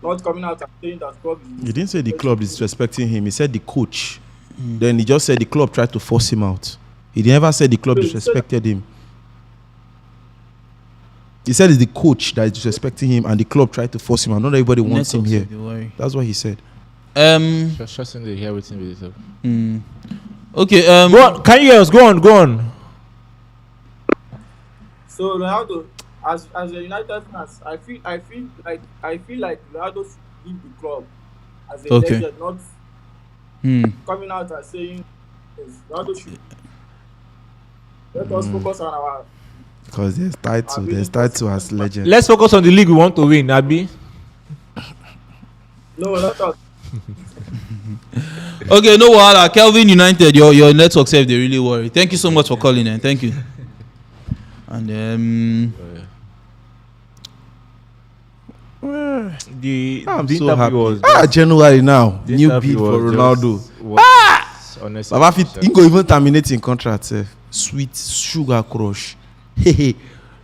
Not coming out and saying that club is. He didn't say the club is disrespecting him. He said the coach. Then he just said the club tried to force him out. He never said the club disrespected him. He said it's the coach that is disrespecting him and the club tried to force him out. Not everybody wants him here. That's what he said. Just in the hear with him. Okay. Go on. Can you hear us? Go on. So Ronaldo, as a United fans, I feel like Ronaldo should leave the club as a legend, not coming out and saying Ronaldo should. Let us focus on our. Because there's title as legend. Let's focus on the league we want to win, Abi. No, not us. Okay, no wahala. Kelvin United, your network safe, they really worry. Thank you so much for calling in. Thank you. And the so happy. was January now. the New interview bid for was Ronaldo. Honestly, Baba fit he go even terminate in contract. Sweet sugar crush. The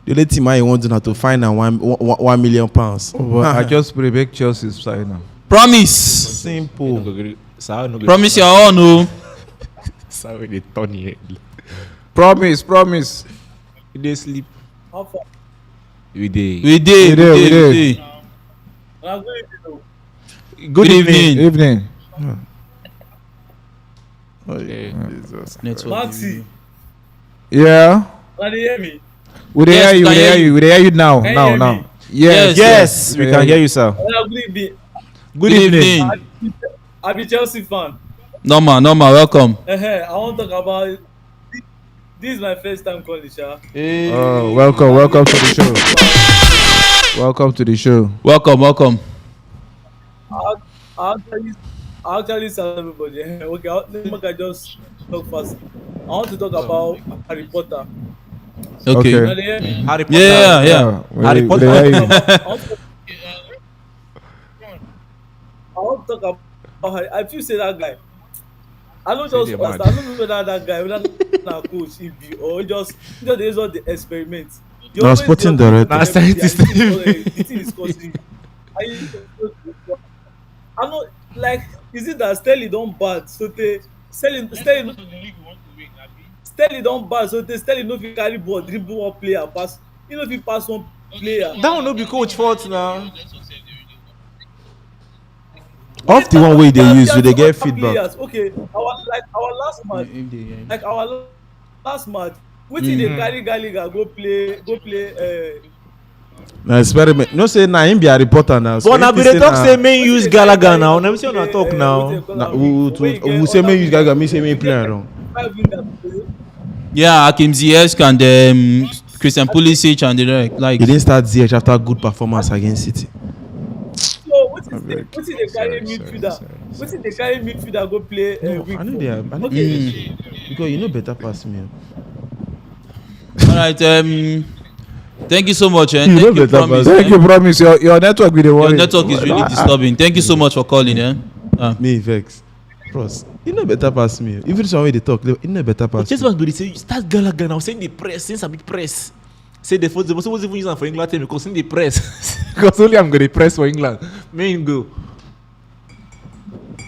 only thing I want to find now £1 million. I just pray make Chelsea sign now. promise. Simple. Promise you're on, no. Promise. They sleep. How far? We dey. We did. Good evening. Evening. Network. Maxi, Yeah. can you hear me? We dey Yes, hear you. we We can dey hear hear you. We dey hear you now. Can you Now. hear Now. me? Yes. Yes, we can hear you, sir. Good evening. Good evening. I'm a Chelsea fan. Normal. Welcome. I want to talk about this is my first time calling, Sha. Oh, welcome to the show. Welcome to the show. Welcome. I'll actually tell everybody. Okay, let me just talk fast. I want to talk about Harry Potter. Okay. You know, they, Harry Potter. Yeah. Harry Potter. I want to talk about Harry. I feel say that guy. I don't Say just they're understand. mad. I don't know whether that guy, whether na coach he be or he just dey the experiment. He Na always sporting dey director. Na scientist. the thing is causing. I know, like, is it that Sterling don bad so they Sterling don bad so they Sterling no fit carry ball dribble one player pass. He no fit pass one player. That one no be coach fault now. Off the one way they use, they get feedback. Players. Okay, our last match, like our last match, wetin dey carry Gallagher go play. Na experiment. No say na him be a reporter now. But now be they talk say men use Gallagher now. Never see on talk now. We say me use Gallagher, me say me play around. Yeah, Hakim Ziyech and Christian Pulisic and the like. He didn't start Ziyech after good performance against City. So wetin dey carry midfielder? Wetin dey carry midfielder go play? I know they are. I know they are. Because you know better pass me. All right. Thank you so much. You Thank know you, better promise. pass. Thank you, promise. Your network be the Your worry. network is really disturbing. Thank you so much for calling. Me vex. Bros, you know better pass me. Even some way they talk, you know better pass Just me. want to say start Gallagher now. Saying the press, since a big press. Say the first, they must even use them for England team because in the press. Because only I'm going to press for England. Main go.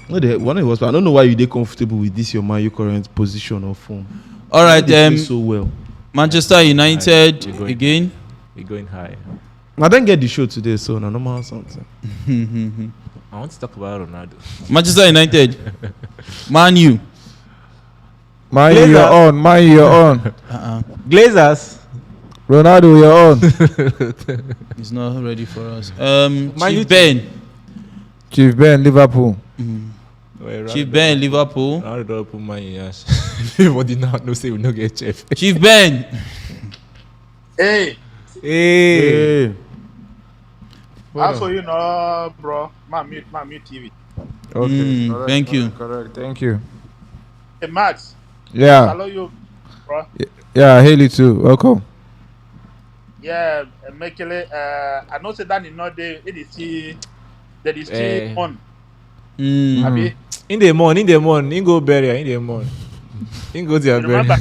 No, one was. I don't know why you dey comfortable with this your Man U current position or form. All right. They play so well. Manchester United You're going- again. We're going high. I didn't get the show today, so no normal something. I want to talk about Ronaldo. Manchester United. Man U. Man, you're on. Man, you're on. Glazers. Ronaldo, you're on. He's not ready for us. U Chief Ben. Chief Ben, Liverpool. Chief Ben, Liverpool. Ronaldo don't put money in ass. Everybody now know say we no get chef. Chief Ben. Hey, Hey. how for you know, bro? Man, mute TV. Okay. Thank you. Correct. Thank you. Hey, Max. Yeah. Hello, you, bro. Yeah, Haley too. Welcome. Yeah, Mekele. I know say that in not day. It is still that is still on. Abi. In the morning, in go bury, in the morning. In go to bury. Remember,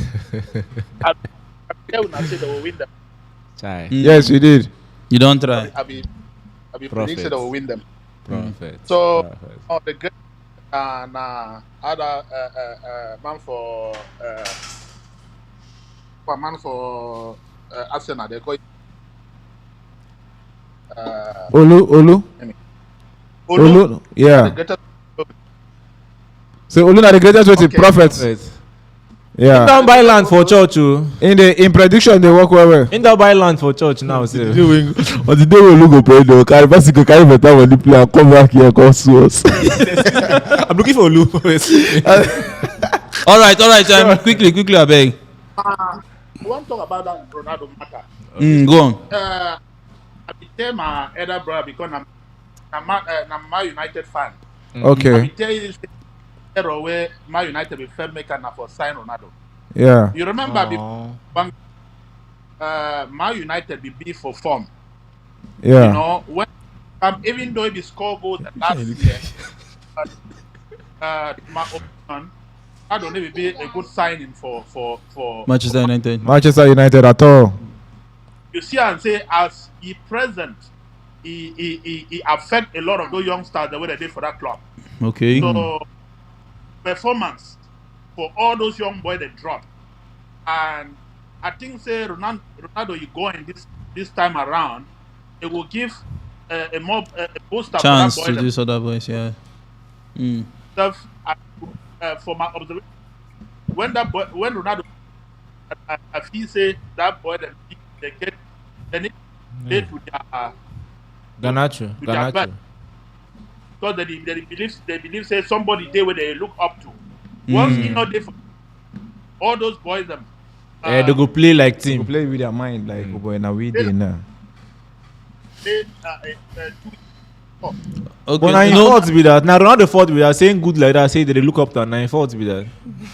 I tell you say they will win them. Chai. Yes, you did. You don't try. I be predict say they will win them. Prophet. So, Prophet. the great other man for Arsenal. They call it Olu. Olu. The Yeah. greatest. So Olu na the greatest way to prophet. Prophet. Yeah. Don't buy land for church, oh. In prediction they work well. In that buy land for church now, sir. On the day we look up, though, carry better money play and come back here and come sue us. I'm looking for Lu. All right. Quickly, I beg. I want to talk about that Ronaldo matter. Go on. I be tell my elder brother because I'm a United fan. I Okay. be tell you the way my United be fair maker na for sign Ronaldo. Yeah. You remember before Man United be beat for form. You Yeah. know when even though he score goals last year, my opinion, I don't know if it be a good signing for Manchester United. Manchester United at all. you see and say as he present, he affect a lot of those youngsters the way they did for that club. Okay. So performance for all those young boys they drop, and I think say Ronaldo you going this time around, it will give a more a booster Chance for to that boy. these other boys, yeah. For my observation, when Ronaldo, I feel say that boy they get they need to play to their Ganacho. because they believe say somebody there where they look up to. Once he not there for all those boys them. They go play like To team. play with their mind like boy now we dey now. They, But now Okay, in fault be that. Now Ronaldo fault be that. Saying good like that, say they look up to and now in fault be that.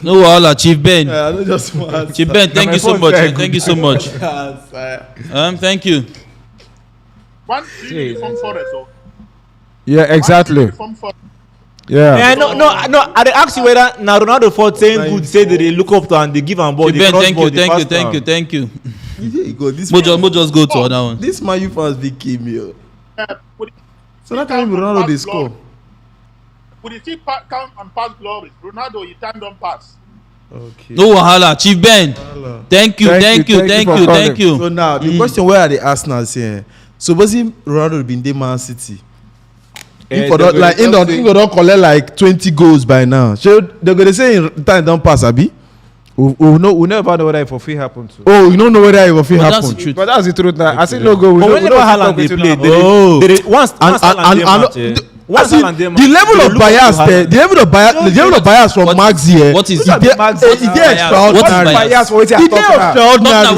no wahala, Chief Ben. I don't just want. Chief Ben, thank you so much. Thank you so much. Thank you. One uniform forest. So Yeah, exactly. uniform forest. Yeah. Yeah, no. I dey ask you whether now Ronaldo fault saying good, say that they look up to and they give am ball. Chief Ben, thank you. Mo just go to other one. This Man U fans big came here. Would it So that time Ronaldo they score. Would you still count on pass glories? Ronaldo, you time don't pass. Okay. No wahala, Chief Ben. Thank you. So now the question where are the Arsenal saying? Supposing Ronaldo been the Man City. If for not like he don't collect like 20 goals by now. So they're gonna say in time don't pass, Abi. We never know whether it for free happen to. Oh, you don't know whether it will But that's the happen. truth. But that's the truth now. I see no go. But whenever Haaland they play, once Haaland dey match, once Haaland dey match, the level they of look up to bias Haaland. there, the level of bias from Max here. What is it that? dey What is extraordinary. bias? for wetin I It dey talk now. extraordinary.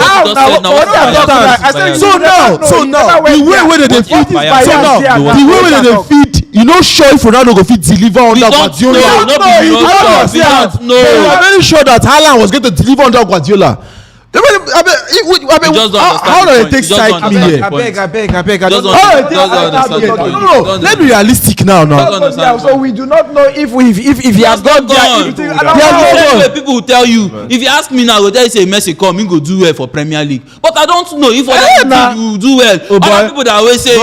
So now, the way where they What is feed, bias? so now, the way where they feed, you know, sure if Ronaldo go fit deliver under Guardiola. No. We are very sure that Haaland was going to deliver under Guardiola. I mean, just don't how do they understand take the point. side You me just here? don't I beg. Just don't- don't- No, let's be realistic now. Just understand. So we do not know if he has gone there. Just If he- gone. I don't know. Anyway, people will tell you, if you ask me now, I will tell you say Messi come, he go do well for Premier League. But I don't know if other people will do well. Other people that always say,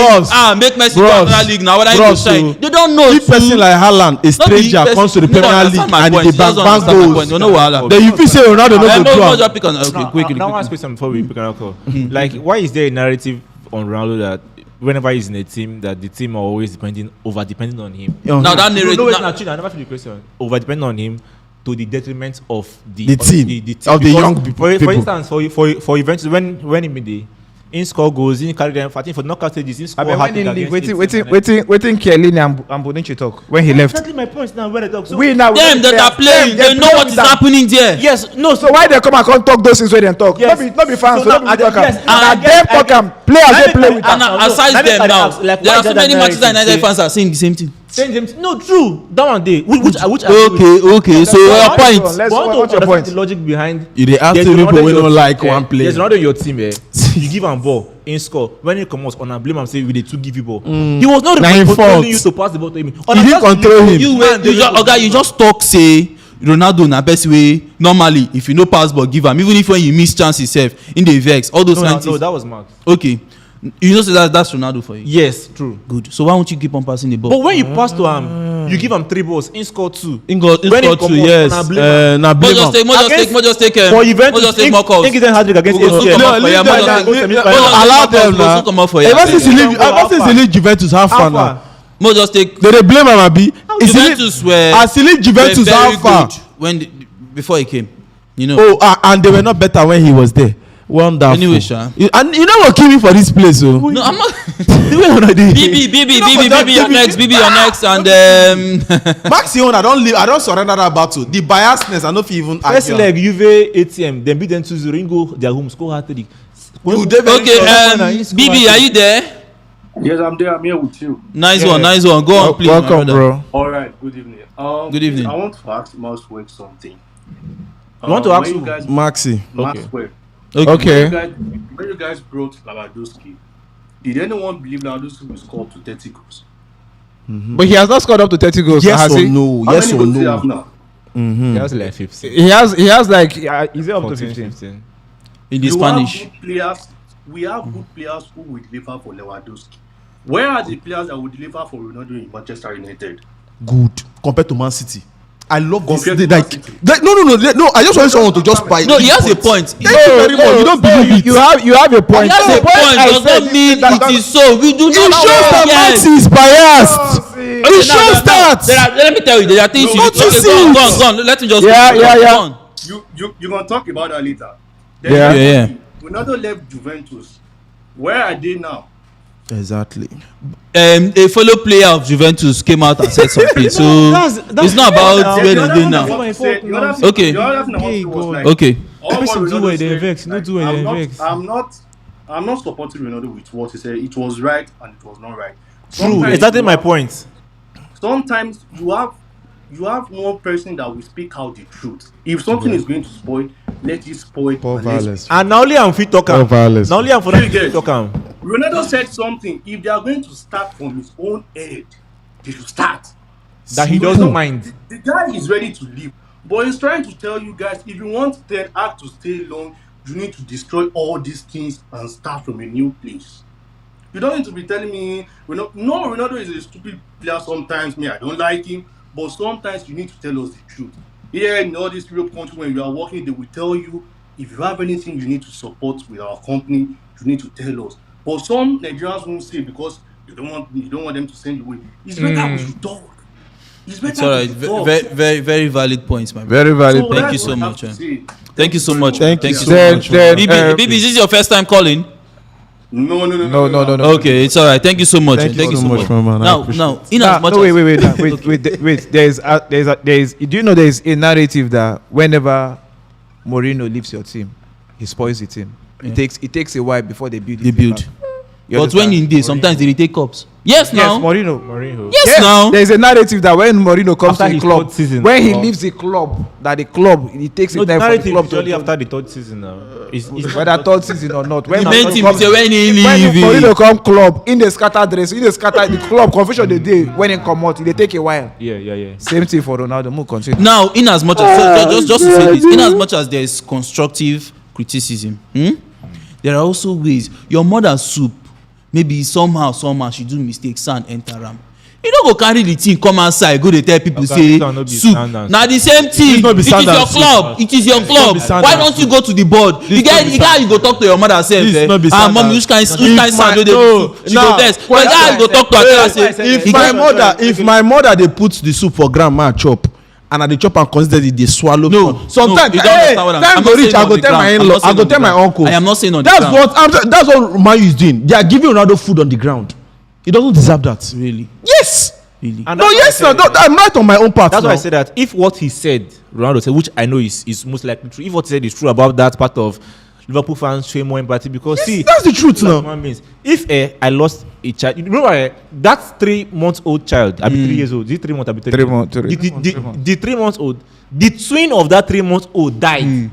make Messi to Premier League now, whether he go shine. They don't know. If person like Haaland, a stranger, comes to the Premier League and he bang goals, You know what? then you feel say Ronaldo no go do am. Just pick on. Okay, quickly. Now, one question before we pick an alcohol. Like, why is there a narrative on Ronaldo that whenever he's in a team, that the team are always over depending on him? Now that narrative. No, it's not true. I never feel the question. Over depending on him to the detriment of The team. team. Of the Because young people. For instance, for Juventus, when he made the in score goals, in carry them, fighting for knockout stages, in I score mean, hat when he against leave, waiting Chiellini and Bonucci talk when he left. Exactly my point now. When I talk, so We now Them that are playing, they know what is happening there. yes, no. So why they come and come talk those things when they talk? Yes. Not be fans. So So now, not be talk am. yes, And them talk am. Players they play with And am. aside them now, there are so many matches that United fans. fans are saying the same thing. No, true. That one day. Which Okay. So your point. Let's Want what's to your understand point? the logic behind. You dey ask There's the people Ronaldo wey in no your like team, one player. There's Ronaldo in your team. You give him ball in score. When he comes on, I blame him. Say we dey too give you ball. He was not Na him controlling fault. you to pass the ball to him. He didn't control him. You just talk say Ronaldo na best way normally if you no pass ball give am even if when you miss chance yourself in the vex all those kind of No, things. that was Mark. Okay, you know say that's Ronaldo for you. Yes, true. Good. So why won't you keep on passing the ball? But when you pass to him, you give him 3 balls. In score 2. In got When he two, come out, yes. na blame am. Na blame am. More just take For Juventus, more just take more calls. Think he's hat-trick against Go ACL. come out for you. More just take Allow them go now. come out for you. Ever since he leave Juventus, how far now? More just take. They dey blame am abi. Juventus were As he leave Juventus, how very far? good when before he came. You know. Oh, and they were not better when he was there. Wonderful. Anyway, Sha. And you know what kill me for this place, oh. No, I'm not. The way una dey. BB, you're next, and Max own, I don't surrender that battle. The biasness, I no fit even First argue. leg, Juve ATM, then beat them 2-0. In go their home, score hat-trick. Okay, BB, are you there? Yes, I'm there. I'm here with you. Nice one. Go on, please. Welcome, bro. All right. Good evening. Good evening. I want to ask Maxwell something. You want to ask when who? you guys, Maxi. Maxwell. Okay. When you guys brought Lewandowski, did anyone believe Lewandowski will score to 30 goals? But he has not scored up to 30 goals. Yes has or he? no? How Yes many or goals do you have no? now? He has like 15. He has like is it up to 15? In the You Spanish. have good players. We have good players who will deliver for Lewandowski. Where are the players that will deliver for Ronaldo in Manchester United? Good compared to Man City. I love this. Compared to Like, Man City. no. I just want someone to just buy. No, he has a point. Thank you very much. You don't believe it. You have a point. He has a point. Does not mean it is so. We do It not. shows that Max is biased. It shows that. Let me tell you, there are things you Don't you okay, see go it? on. Let me just. Yeah. Go on. You're gonna talk about that later. Yeah. Ronaldo left Juventus. Where are they now? Exactly. A fellow player of Juventus came out and said something. So it's not about where they do now. Okay. Okay. Person do where they vex. No do where they vex. I'm not supporting Ronaldo with what he said. It was right and it was not right. Sometimes Exactly you my have- point. Sometimes you have one person that will speak out the truth. If something is going to spoil, let it spoil. Poor and let's- violence. And now only I'm fit talk Oh, am. violence. Now only I'm for You that get- fit talk am. Ronaldo said something. If they are going to start from his own head, they should start. That he So doesn't mind. The guy is ready to leave, but he's trying to tell you guys: if you want Ten Hag to stay long, you need to destroy all these things and start from a new place. You don't need to be telling me Ronaldo is a stupid player sometimes. Me, I don't like him, but sometimes you need to tell us the truth. Here in all these Europe countries, when you are working, they will tell you if you have anything you need to support with our company, you need to tell us. But some Nigerians won't say because you don't want them to send you away. It's better we should talk. It's all right. Very, very valid points, my brother. Very valid. Thank that's you so what I have much, to eh. say. Thank you so much. Thank you so so much. Then, Bibi, is this your first time calling? No. Okay, it's all right. Thank you so much. Thank you so much, my man. I Now, appreciate in as much Wait. There's. Do you know there's a narrative that whenever Mourinho leaves your team, he spoils the team. Yeah. It takes a while before they build. they build. But when in day, sometimes they take cups. Yes, now. Mourinho. Yes, now. There's a narrative that when Mourinho comes After to the his club, third season, when he or- leaves the club, that the club it takes No, a the time for the narrative club is usually to after the third season now. It's whether third season or not. When The main Mourinho team comes- say when he when leave. Mourinho come club in the scatter dress, in the scatter the club confusion the day when he come out, they take a while. yeah. Same thing for Ronaldo. Move continue. Now, in as much as just to say this, in as much as there is constructive criticism, there are also ways. Your mother soup, maybe somehow she do mistakes and enter am. You don't go carry the thing come outside go dey tell people Okay, say this one no be soup standard. na the same thing not be it is standard your soup. club it is your club be standard why don't you go to the board the guy you go talk to your mother sef This no be mummy standard. which kind If sound wey dey no, she now, go vex but guy you go talk to her tell her say if my mother dey put the soup for ground ma chop and I dey chop am consider dey swallow. Sometimes you don't understand what time I'm go not reach saying I on go the tell my ground. in-law I'm not I go saying tell on my the ground. uncle. I am not saying on the ground. That's what Man U is doing. They are giving Ronaldo food on the ground. He doesn't deserve that. really Yes. really And No, that's yes, no, I'm right on my own part. That's now. why I said that if what he said, Ronaldo said, which I know is most likely true, if what he said is true about that part of Liverpool fans showing more empathy, because see, that's the truth now. human beings. If I lost a child, you remember that 3-month-old child, I be 3 years old. Is it 3 months? I be 3 months. The 3 months old, the twin of that 3 months old died,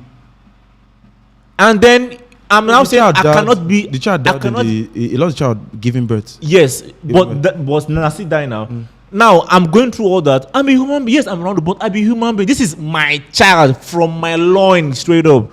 and then I'm now saying I cannot be the child I died. cannot. He lost the child giving birth. Yes, but Nasi die now. Now I'm going through all that. I'm a human being. Yes, I'm around, but I'm a human being. This is my child from my loins, straight up.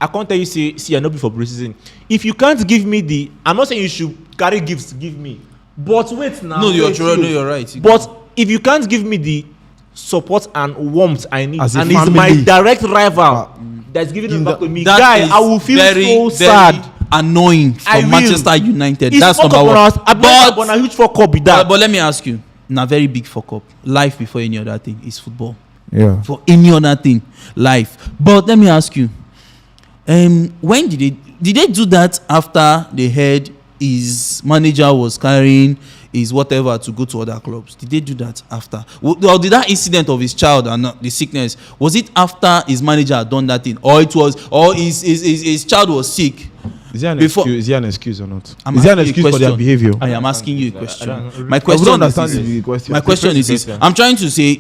I can't tell you, see, I know before preseason. If you can't give me I'm not saying you should carry gifts, give me. But wait now. no wait, you're right But if you can't give me the support and warmth I need, As a and it's my family. direct rival that's giving it back to me, that guy, is I will feel very, so very sad. annoying I for will. Manchester United It's that's fuck number up on one us. But a huge fuck up with that. but let me ask you na very big fuck up life before any other thing is football Yeah. for any other thing life but let me ask you when did they do that after they heard his manager was carrying his whatever to go to other clubs? Did they do that after, or did that incident of his child and the sickness, was it after his manager had done that thing, or his child was sick? Is there an Before- excuse? Is there an excuse or not? I'm Is there an asking you a excuse for their question. behavior? I am asking you a question. My I question don't is understand this. the question. My question is this. I'm trying to say,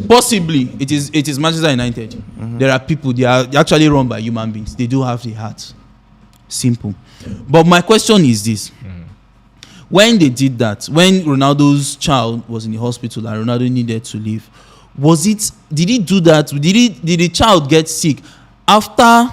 possibly it is Manchester United. There are people, they are actually run by human beings. They do have the heart. Simple. But my question is this. When they did that, when Ronaldo's child was in the hospital and Ronaldo needed to leave, did he do that? Did the child get sick after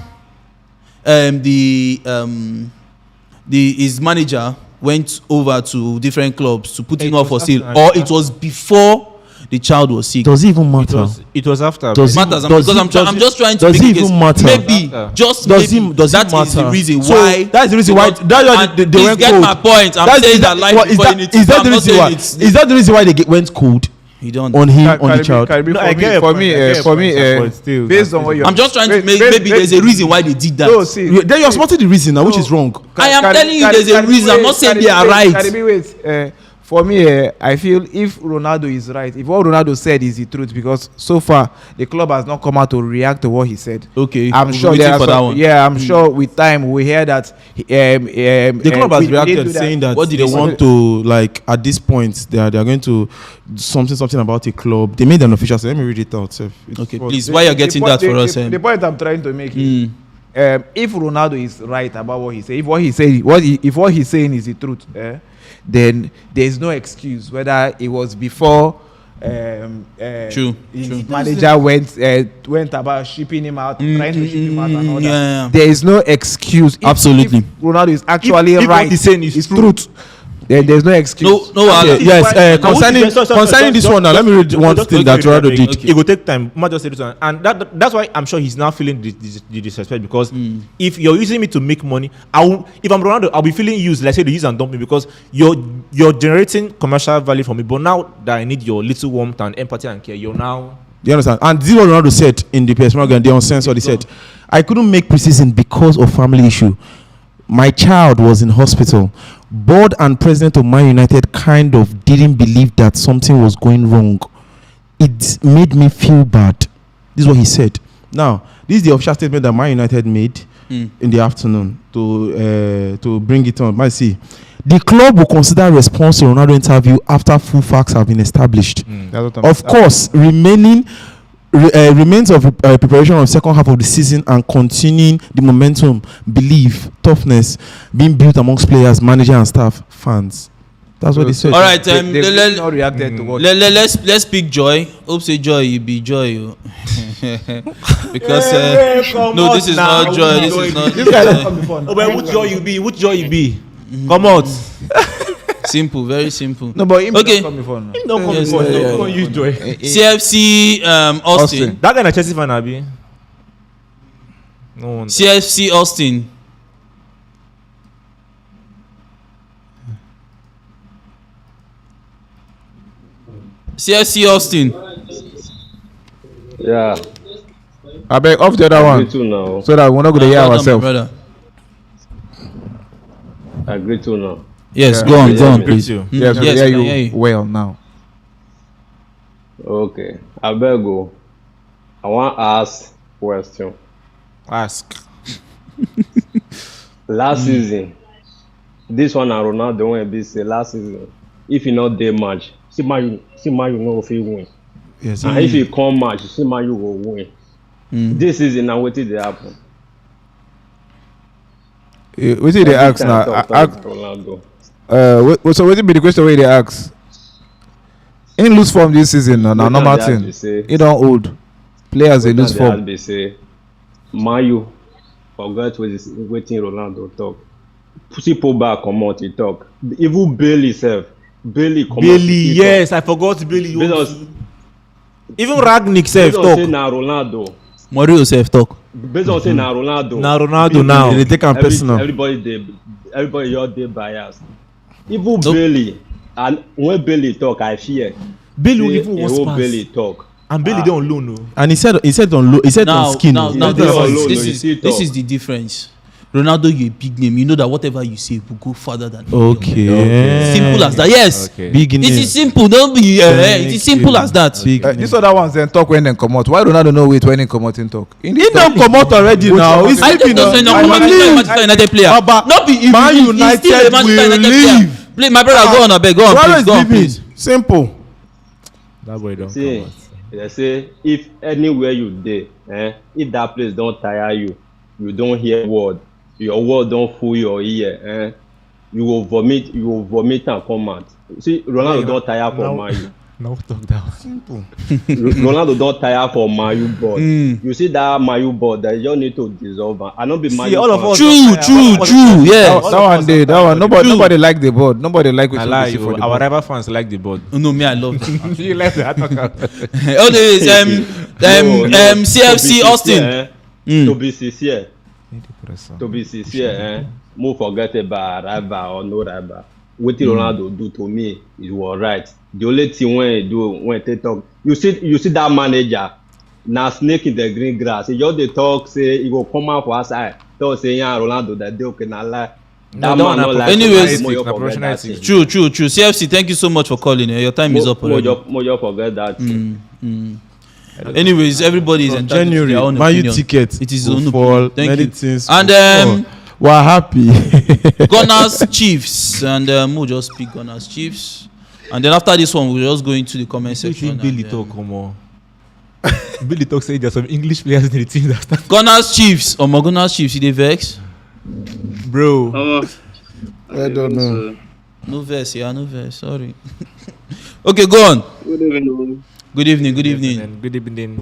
his manager went over to different clubs to put him up for sale, or it was before the child was sick? Does it even matter? It was after. Does Matters it- because does I'm it- just trying to does make it a case. even matter? Maybe After. just Does maybe it that is the matter? reason So, why. that's the reason why- Because- that's why and they please went get cold. my point. I'm saying that life what, before anything. is that I'm the not reason saying why? it's- Is that the reason why they went cold You don't. on him on the child? No, I get your point, I get your point, but still, based on what you're. I'm just trying to make. Wait, Maybe there's a reason why they did that. No, see. Then you're spotting the reason now, which is wrong. I am telling you there's a reason. I'm not saying they are right. Karibi, wait. For me, I feel if Ronaldo is right, if what Ronaldo said is the truth, because so far the club has not come out to react to what he said. Okay, I'm sure waiting there are for that one. Yeah, I'm sure with time we hear that. The club has reacted saying that What did they they say? want to, like, at this point they are going to do something about a club. They made an official. So let me read it out. Okay, please. Why you're getting that for us? The point I'm trying to make is, if Ronaldo is right about what he said, if what he's saying is the truth, then there is no excuse whether it was before True. his manager went about shipping him out, trying to ship him out and all that. Yeah. There is no excuse. Absolutely. If Ronaldo is actually if right, what he's saying is truth, then there's no excuse. No, Okay, yes, concerning this one now, let me read one thing that Ronaldo did. Okay. It will take time. Might just say this one, and that's why I'm sure he's now feeling the disrespect, because if you're using me to make money, if I'm Ronaldo, I'll be feeling used. Let's say to use and dump me, because you're generating commercial value for me, but now that I need your little warmth and empathy and care, you're now. Do you understand? And this is what Ronaldo said in the PS Morgan, the uncensored. He said, I couldn't make preseason because of family issue. My child was in hospital. Board and president of Man United kind of didn't believe that something was going wrong. It made me feel bad. This is what he said. Now, this is the official statement that Man United made in the afternoon to bring it on. Might see. The club will consider response to Ronaldo interview after full facts have been established. Of course, remains of preparation of second half of the season and continuing the momentum, belief, toughness being built amongst players, manager and staff, fans. That's what they said. All right, They've not reacted to what. let's pick Joy. Hope say Joy, you be Joy. Because no, this is not Joy. This is not. This guy don't come before now. Oh, but which joy you be? Which joy you be? Come out. Simple, very simple. No, but him Okay. don't come before now. Don't come Yes, before. yeah, yeah. Don't use joy. CFC Austin. That kind of Chelsea fan, Abi. No one. CFC Austin. CFC Austin. Yeah, I beg off the other me one too now. so that we're not going to hear Well done, my ourselves. brother. I agree too now. Yes, Yeah. go on, Yeah, please. you. Yes, we Yes, hear we can you hear you. well now. Okay, I better go. I want to ask question. Ask. Last season, this one and Ronaldo when be say last season. If you not dey match, see man you know if you win. Yes. And if you come match, see man you will win. This season now wetin dey happen? We see they ask Every time now. talk Ronaldo. So what be the question where they ask? In lose form this season now, Wetin normal dey ask be thing. say- He don't old. Players they wetin lose dey ask form. be say Mayu forget wetin Ronaldo talk. See Pogba comot he talk. Even Bailey sef. Bailey comot. Bailey, he talk. yes, I forgot Bailey. Based on Even Ragnick self based on say talk. na Ronaldo. Mario self talk. Based on say na Ronaldo. Now Ronaldo People- now. They take am personal. Everybody your dey biased. Even Bailey and when Bailey talk I fear. Bailey will Say even a was whole pass. Bailey talk. And Bailey dey on loan, no. And he said on skin. Now, He dey this alone, is no, this you is see this talk. is the difference. Ronaldo, you're a big name. You know that whatever you say will go further than Okay. simple as that. Yes, Okay. Big it name. is simple. Don't be. It is simple as that. Big This other ones then talk when they come out. Why Ronaldo no wait when they come out in talk? He don't come out already now. He's I sleeping don't say now. no. I Manchester believe. United player. Baba, Not be Man he's still a United Manchester will United player. leave. Play, my brother, go on, I beg, go on, Where please, is go on, leaving? please. Simple. That boy don't See, come out. they say if anywhere you dey, if that place don't tire you, you don't hear word, your word don't fool your ear, you will vomit and come out. See, Ronaldo don't tire for Mayu. Now talk that. Ronaldo don't tire for Mayu board. You see that Mayu board that you just need to dissolve. I don't be Mayu. See, all of us. True, yeah. That one. Nobody like the board. Nobody like I what lie you see you. for the Our board. rival fans like the board. No, me, I love that. You like that? CFC Austin. To be sincere, move forget about rival or no rival. What Ronaldo do to me is was right. The only thing when he do when they talk, you see that manager now snake in the green grass. He just they talk say he go come out for outside. Talk say yeah Ronaldo that day okay na lie. That man not like. Anyways, Moyo true. CFC, thank you so much for calling. Your time is up already. Moyo forget that. Anyways, everybody is entitled to their own opinion. Ticket. It is his own football, opinion. many Thank you. things. And we're happy. Gunners Chiefs, and we'll just pick Gunners Chiefs. And then after this one, we'll just go into the comment section. Billy talk, come on. Billy talk say there's some English players in the team that start. Gunners Chiefs, Gunners Chiefs, they vex? Bro. I don't know. No verse, no verse. Sorry. Okay, go on. Good evening. Good evening. Good evening.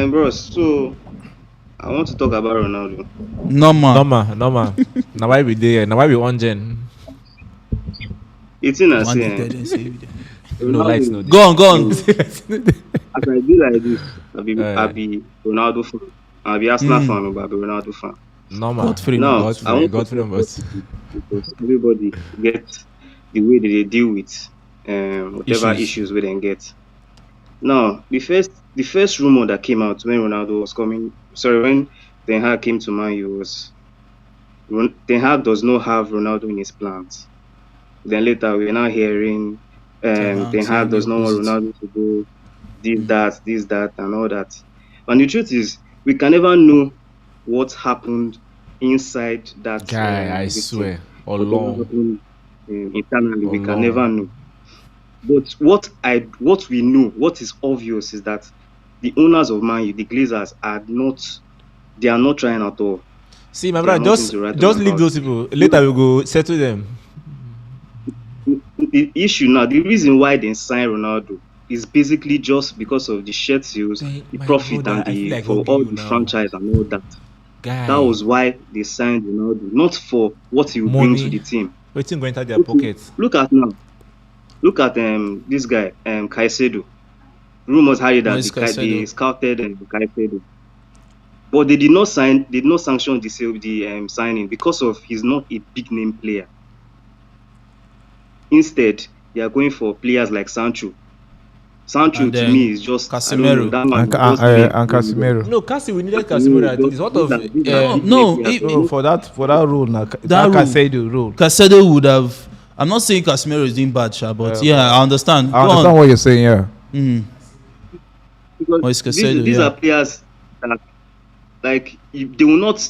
Bro, so I want to talk about Ronaldo. Normal. Now why we there? Now why we on gen? It's in a sense. No lights, no. Go on. As I do like this, I be Ronaldo fan. I be Arsenal fan, but I be Ronaldo fan. Normal. Godfrey, because everybody get the way that they deal with whatever issues we then get. Now, the first rumor that came out when Ronaldo was coming, when Ten Hag came to Man U was Ten Hag does not have Ronaldo in his plans. Then later we're now hearing Ten Hag does not want Ronaldo to go this, that, and all that. And the truth is, we can never know what happened inside that guy. I swear, alone internally, we can never know. But what we know, what is obvious, is that the owners of Man U, the Glazers, are not trying at all. See, my brother, just leave those people. Later we go settle them. The issue now, the reason why they sign Ronaldo is basically just because of the shirt sales, the profit, brother, and for all the franchise and all that. Guy. That was why they signed Ronaldo, not for what he will bring to the team. Waiting going into their pockets. Look at this guy, Caicedo. Rumors had it that they scouted Caicedo, but they did not sanction the signing because of he's not a big name player. Instead, they are going for players like Sancho. Sancho to me is just Casemiro. And Casemiro. No, we needed Casemiro. I think it's what of for that role now. That Caicedo role. Caicedo would have. I'm not saying Casemiro is doing bad, but I understand. I understand what you're saying. Yeah. Because these are players that, like, they will not.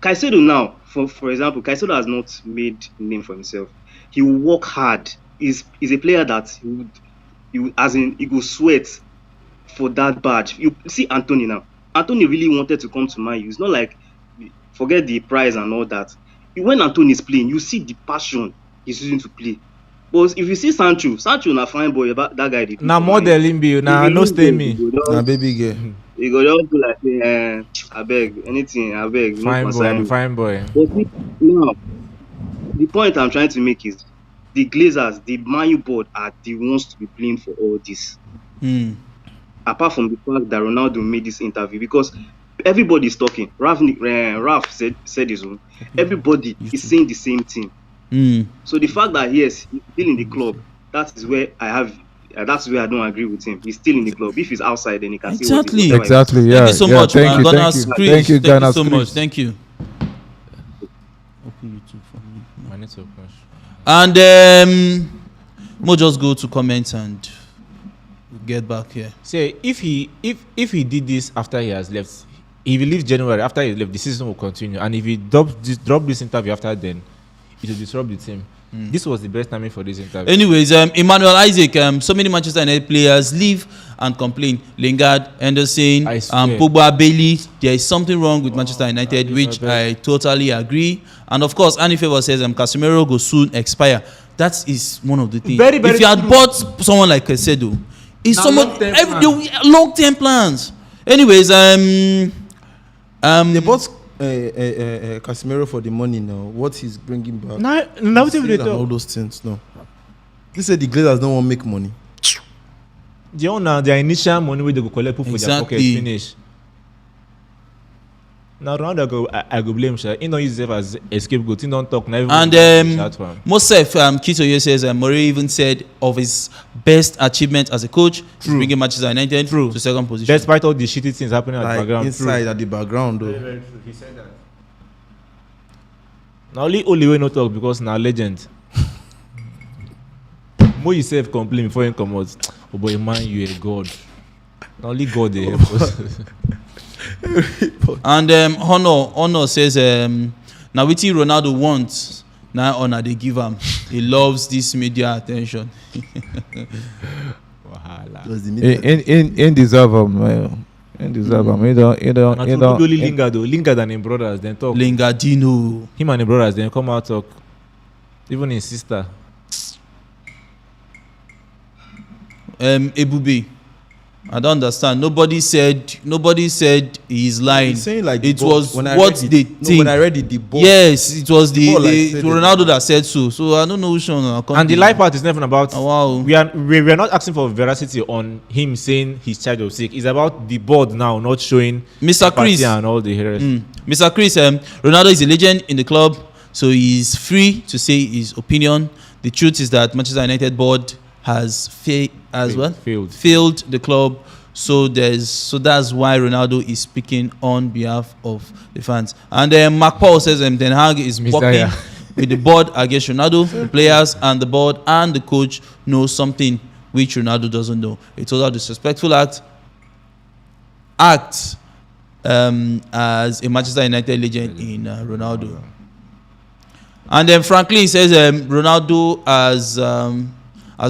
Caicedo now, for example, Caicedo has not made a name for himself. He will work hard. He's a player that he will sweat for that badge. You see Anthony now. Anthony really wanted to come to Man U. It's not like, forget the prize and all that. When Anthony is playing, you see the passion he's using to play. But if you see Sancho na fine boy, that guy. Now model him be now no stay me. Na baby girl. He go just do like I beg anything, I beg. Fine boy. But now, the point I'm trying to make is the Glazers, the Man U board, are the ones to be blamed for all this. Apart from the fact that Ronaldo made this interview, because everybody is talking. Ralph said his own. Everybody is saying the same thing. So the fact that yes, he's still in the club, that's where I don't agree with him. He's still in the club. If he's outside, then he can see what he's exactly. Yeah. Thank you so much, man. Thank you so much. Thank you. Open YouTube for me. And we'll just go to comments and we'll get back here. Say if he did this after he has left, if he leaves January after he left, the season will continue. And if he drop this interview after then, it will disrupt the team. This was the best timing for this interview. Anyways, Emmanuel Isaac, so many Manchester United players leave and complain. Lingard, Henderson, Pogba, Bailey. There is something wrong with Manchester United, which I totally agree. And of course, Annie Favor says Casemiro will soon expire. That is one of the things. Very, very if you had bought someone like Caicedo, it's long-term plans. Anyways, they bought Casemiro for the money now. What he's bringing back? Now all those things. No, they said the Glazers don't want to make money. They own their initial money where they go collect for their pocket finish. Now Ronaldo I go blame sir. He don't use it as a scapegoat. He don't talk. And Mosef Kitoye says Murray even said of his best achievement as a coach, he's bringing Manchester United to second position. Despite all the shitty things happening at the background. Inside at the background though. Very true. He said that. Now only way no talk because now legend. More yourself complain before you come out. Oh boy, man, you a god. Now only God they help us. And Honor says now wetin Ronaldo wants now honor they give him. He loves this media attention. In deserve him. In deserve him. He don't. Only Lingard and him brothers then talk. Lingardino. Him and him brothers then come out talk. Even his sister. Ebube. I don't understand. Nobody said he's lying. He's saying like it was when what they think. No, when I read it, the ball. Yes, it was the like Ronaldo that said so. So I don't know which one. And the life part is never about. Oh, wow. We are not asking for veracity on him saying his child was sick. It's about the board now not showing Mr. Chris and all the heroes. Mr. Chris, Ronaldo is a legend in the club, so he's free to say his opinion. The truth is that Manchester United board has failed the club. So that's why Ronaldo is speaking on behalf of the fans. And then Mark Paul says Den Hag is working with the board against Ronaldo. The players and the board and the coach know something which Ronaldo doesn't know. A total disrespectful act as a Manchester United legend in Ronaldo. And then Franklin says Ronaldo has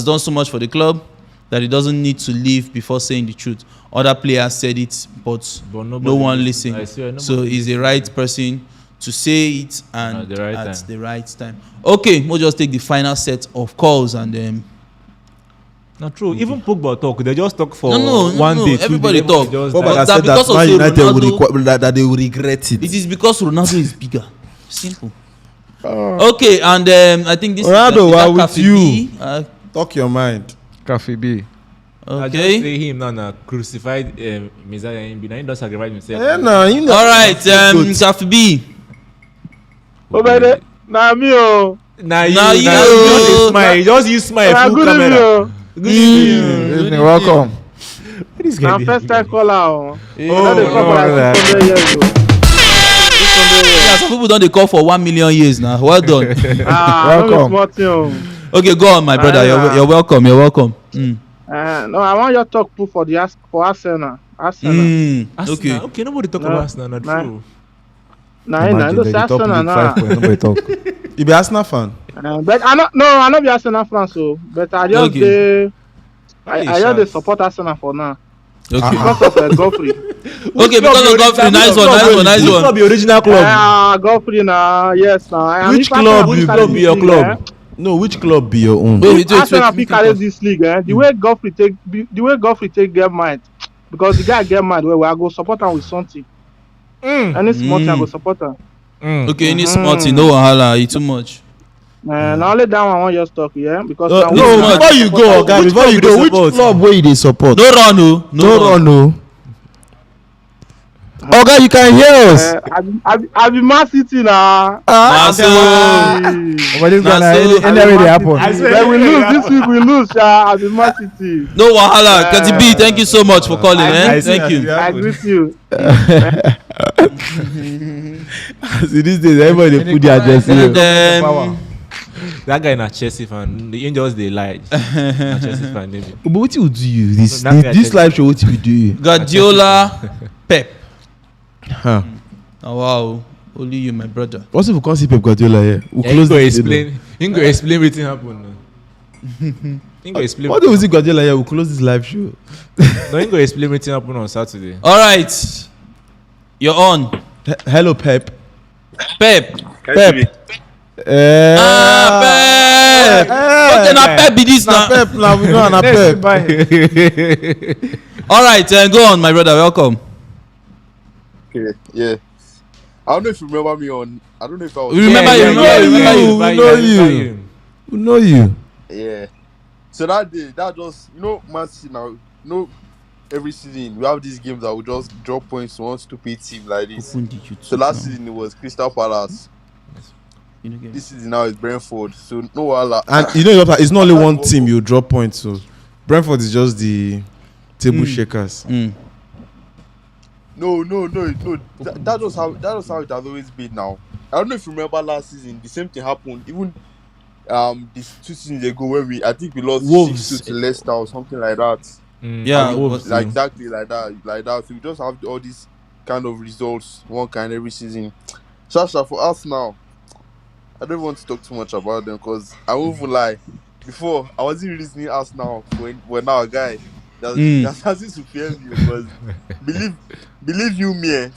done so much for the club that he doesn't need to leave before saying the truth. Other players said it, but no one listened. So he's the right person to say it and at the right time. Okay, we'll just take the final set of calls and then. Not true. Even Pogba talk. They just talk for one day. Everybody talk. But said that Man United that they will regret it. It is because Ronaldo is bigger. Simple. Okay, and I think this Ronaldo, is why with you? B. Talk your mind. Coffee B. Okay. I just say him now crucified Messiah in B. Now he does sacrifice himself. All right, Coffee B. Oh baby, na me oh. Na you. Just use smile full camera. Good evening. Welcome. I'm first time caller. Some people don't call for 1 million years now. Well done. Welcome. Okay, go on, my brother. You're welcome. You're welcome. No, I want your talk for Arsenal. Okay, nobody talk about Arsenal. Not true. Arsenal now. You be Arsenal fan? But I not be Arsenal fan, so but I just I just support Arsenal for now. Okay. Because of Godfrey. Okay, because of Godfrey. Nice one. Which club be original club? Godfrey now. Yes now. Which club be your club? No, which club be your own? Arsenal carry this league. The way Godfrey take get mind, because the guy get mind where I go support him with something. Any small thing I go support him. Okay, any small thing, no wahala, it's too much. Now only that one I want just talk, because before you go, guys, which club where you dey support? No run. Oga, you can hear us. I be Man City now. But this guy anyway they happen. When we lose this week, we lose. I be Man City. No wahala. Kati B, thank you so much for calling. Thank you. I greet you. See these days, everybody put their address here. That guy na Chelsea fan. The Angels they lie. Na Chelsea fan maybe. But what you do you? This live show what you do you? Guardiola, Pep. Huh. Oh wow. Only you, my brother. What's if we can't see Pep Guardiola here? We'll close this. You go explain everything happened. What do we see Guardiola here? We'll close this live show. No, you go explain everything happened on Saturday. All right. You're on. Hello, Pep. Pep. Pep. Pep. Okay, now Pep be this now. Pep now. We know na Pep. All right, go on, my brother. Welcome. Okay, yeah. I don't know if you remember me on. I don't know if I was. We remember you. We know you. Yeah. So that day, that just Man City now. Every season we have these games that we just drop points to one stupid team like this. So last season it was Crystal Palace. This season now is Brentford. So no wahala. And it's not only one team you drop points. So Brentford is just the table shakers. No. That was how it has always been now. I don't know if you remember last season, the same thing happened. Even this 2 seasons ago when I think we lost Wolves 6-2 to Leicester or something like that. Yeah, Wolves, like exactly like that. So we just have all these kind of results, one kind every season. Sasha, for us now, I don't want to talk too much about them because I won't even lie. Before I wasn't reasoning us now when now a guy that's starting to fear me because believe you me.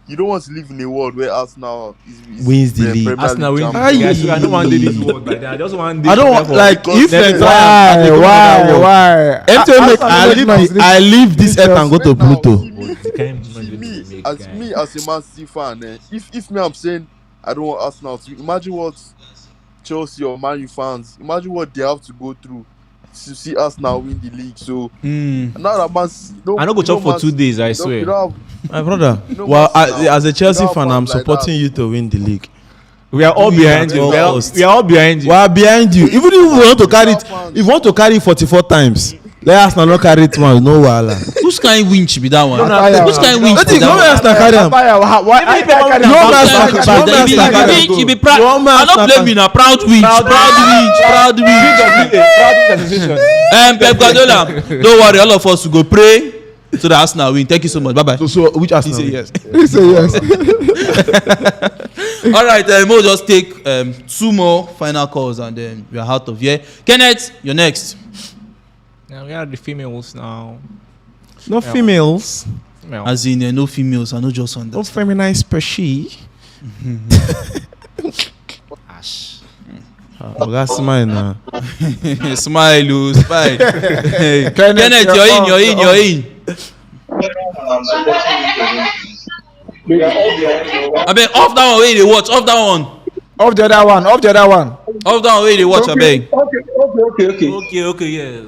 You don't want to live in a world where Arsenal is wins the league. Arsenal wins. I don't want to do this world like that. I just want. I don't want like if why? I leave this earth and go to Pluto. Me as a Man City fan, if me I'm saying I don't want Arsenal to imagine what Chelsea or Man U fans imagine what they have to go through to see Arsenal win the league. So now that Man City, I don't go chop for 2 days. I swear. My brother, well, as a Chelsea fan, I'm supporting you to win the league. We are all behind you. We are all behind you. We are behind you. Even if you want to carry it, if you want to carry it 44 times, let us not carry it once. No wahala. Who's kind winch be that one? Who's kind winch be that one? No man carry him. You be proud. I don't blame you now. Proud winch. Pep Guardiola. Don't worry, all of us will go pray. So the Arsenal win. Thank you so much. Bye bye. So which Arsenal? He say yes. He say yes. All right, we'll just take 2 more final calls and then we are out of here. Kenneth, you're next. Now we are the females now. No females. As in no females. I know just on that. No feminine species. Ash. Oh, that's smile now. Smile. Kenneth, you're in. I mean, off that one where they watch. Off that one. Off the other one. Off that one where they watch. I beg. Okay, yeah.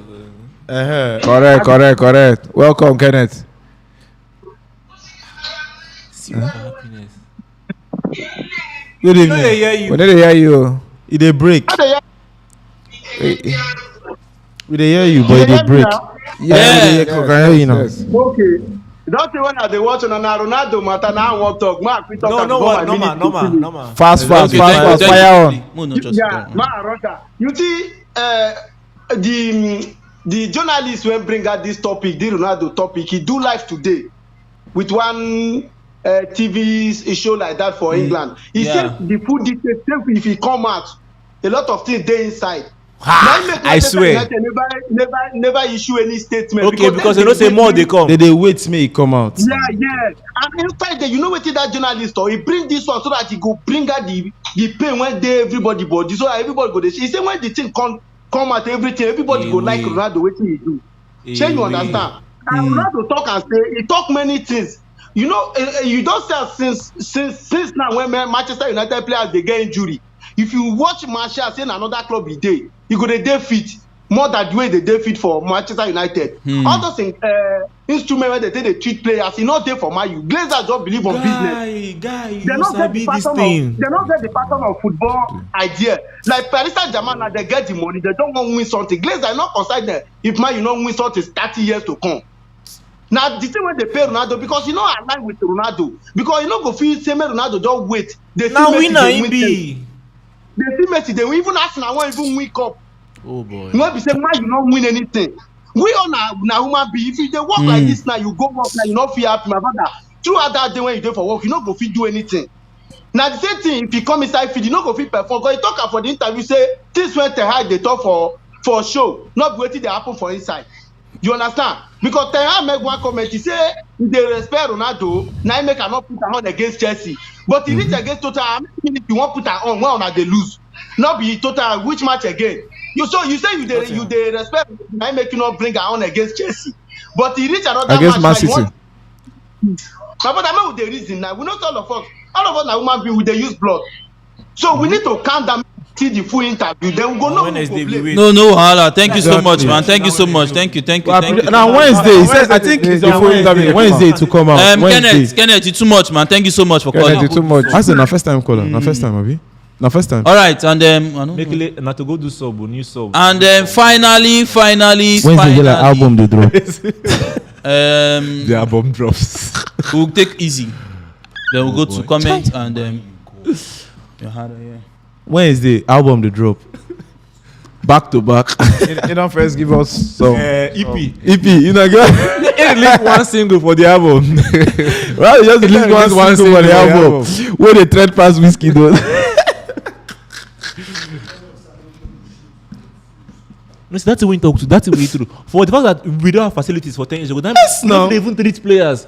Correct. Welcome, Kenneth. Good evening. We need to hear you. It a break. We dey hear you, but it dey break. Yeah. Can hear you now. Okay. Don't say when they watch on Ronaldo matter now I want talk. Mark, we talk No. Fast. Fire on. Yeah, man, Roger. You see, the journalist when bring out this topic, the Ronaldo topic, he do live today with one TV show like that for England. He said the full details if he come out, a lot of things they inside. I swear. Never issue any statement. Okay, because they don't say more they come. They wait me come out. Yeah. And inside there, you know what that journalist or he bring this one so that he go bring out the pain when they everybody body so that everybody go. He say when the thing come out everything, everybody go like Ronaldo wetin he do. Shey you understand? And Ronaldo talk and say he talk many things. You know, you don't say since now when Manchester United players they get injury. If you watch Martial say another club he dey, you go dey fit more than the way they dey fit for Manchester United. All those instruments where they take the treat players, e no dey for Man U. Glazers just believe on business. They not get the pattern of football idea. Like Paris Saint-Germain, now they get the money, they don't want to win something. Glazers not concerned them if Man U not win something 30 years to come. Now the thing when they pay Ronaldo because you know align with Ronaldo because you know go feel same Ronaldo just wait. They now winner he be. They still make it. They even Arsenal won't even win cup. Oh boy. You won't be saying why you not win anything. We all now human being. If you dey work like this now, you go work now, you not feel happy, my brother. Throughout that day when you do for work, you not go fit do anything. Now the same thing if you come inside field, you not go fit perform. Because you talk for the interview say this when Ten Hag they talk for show, not waiting they happen for inside. You understand? Because Ten Hag make one comment. He say they respect Ronaldo. Now he make cannot put her on against Chelsea. But he reach against Total. If you want put her on, one they lose. Not be Total. Which match again? You say you they respect. Now make you not bring her on against Chelsea. But he reach another against match. Man City. But I mean with the reason now. We not all of us now human being with the use blood. So we need to calm down. See the full interview. Then we go know. No, Hala. Thank you so much, man. Thank you so much. Thank you. Now Wednesday, he said, I think it's the full interview. Wednesday to come out. Kenneth, it's too much, man. Thank you so much for calling. Kenneth, too much. I said, na first time caller. Na first time, Abi. Na first time. All right, and Mekele, not to go do new sub. And then finally. Wednesday, like album they drop. The album drops. We'll take easy. Then we'll go to comment and You're harder, yeah. When is the album the drop? Back to back. You don't first give us some EP. EP, you know, girl. Release one single for the album. Well, just release one single for the album. Where they trend past whiskey though. That's a win talk to. That's a way through. For the fact that we don't have facilities for 10 years ago, that's not even treat players.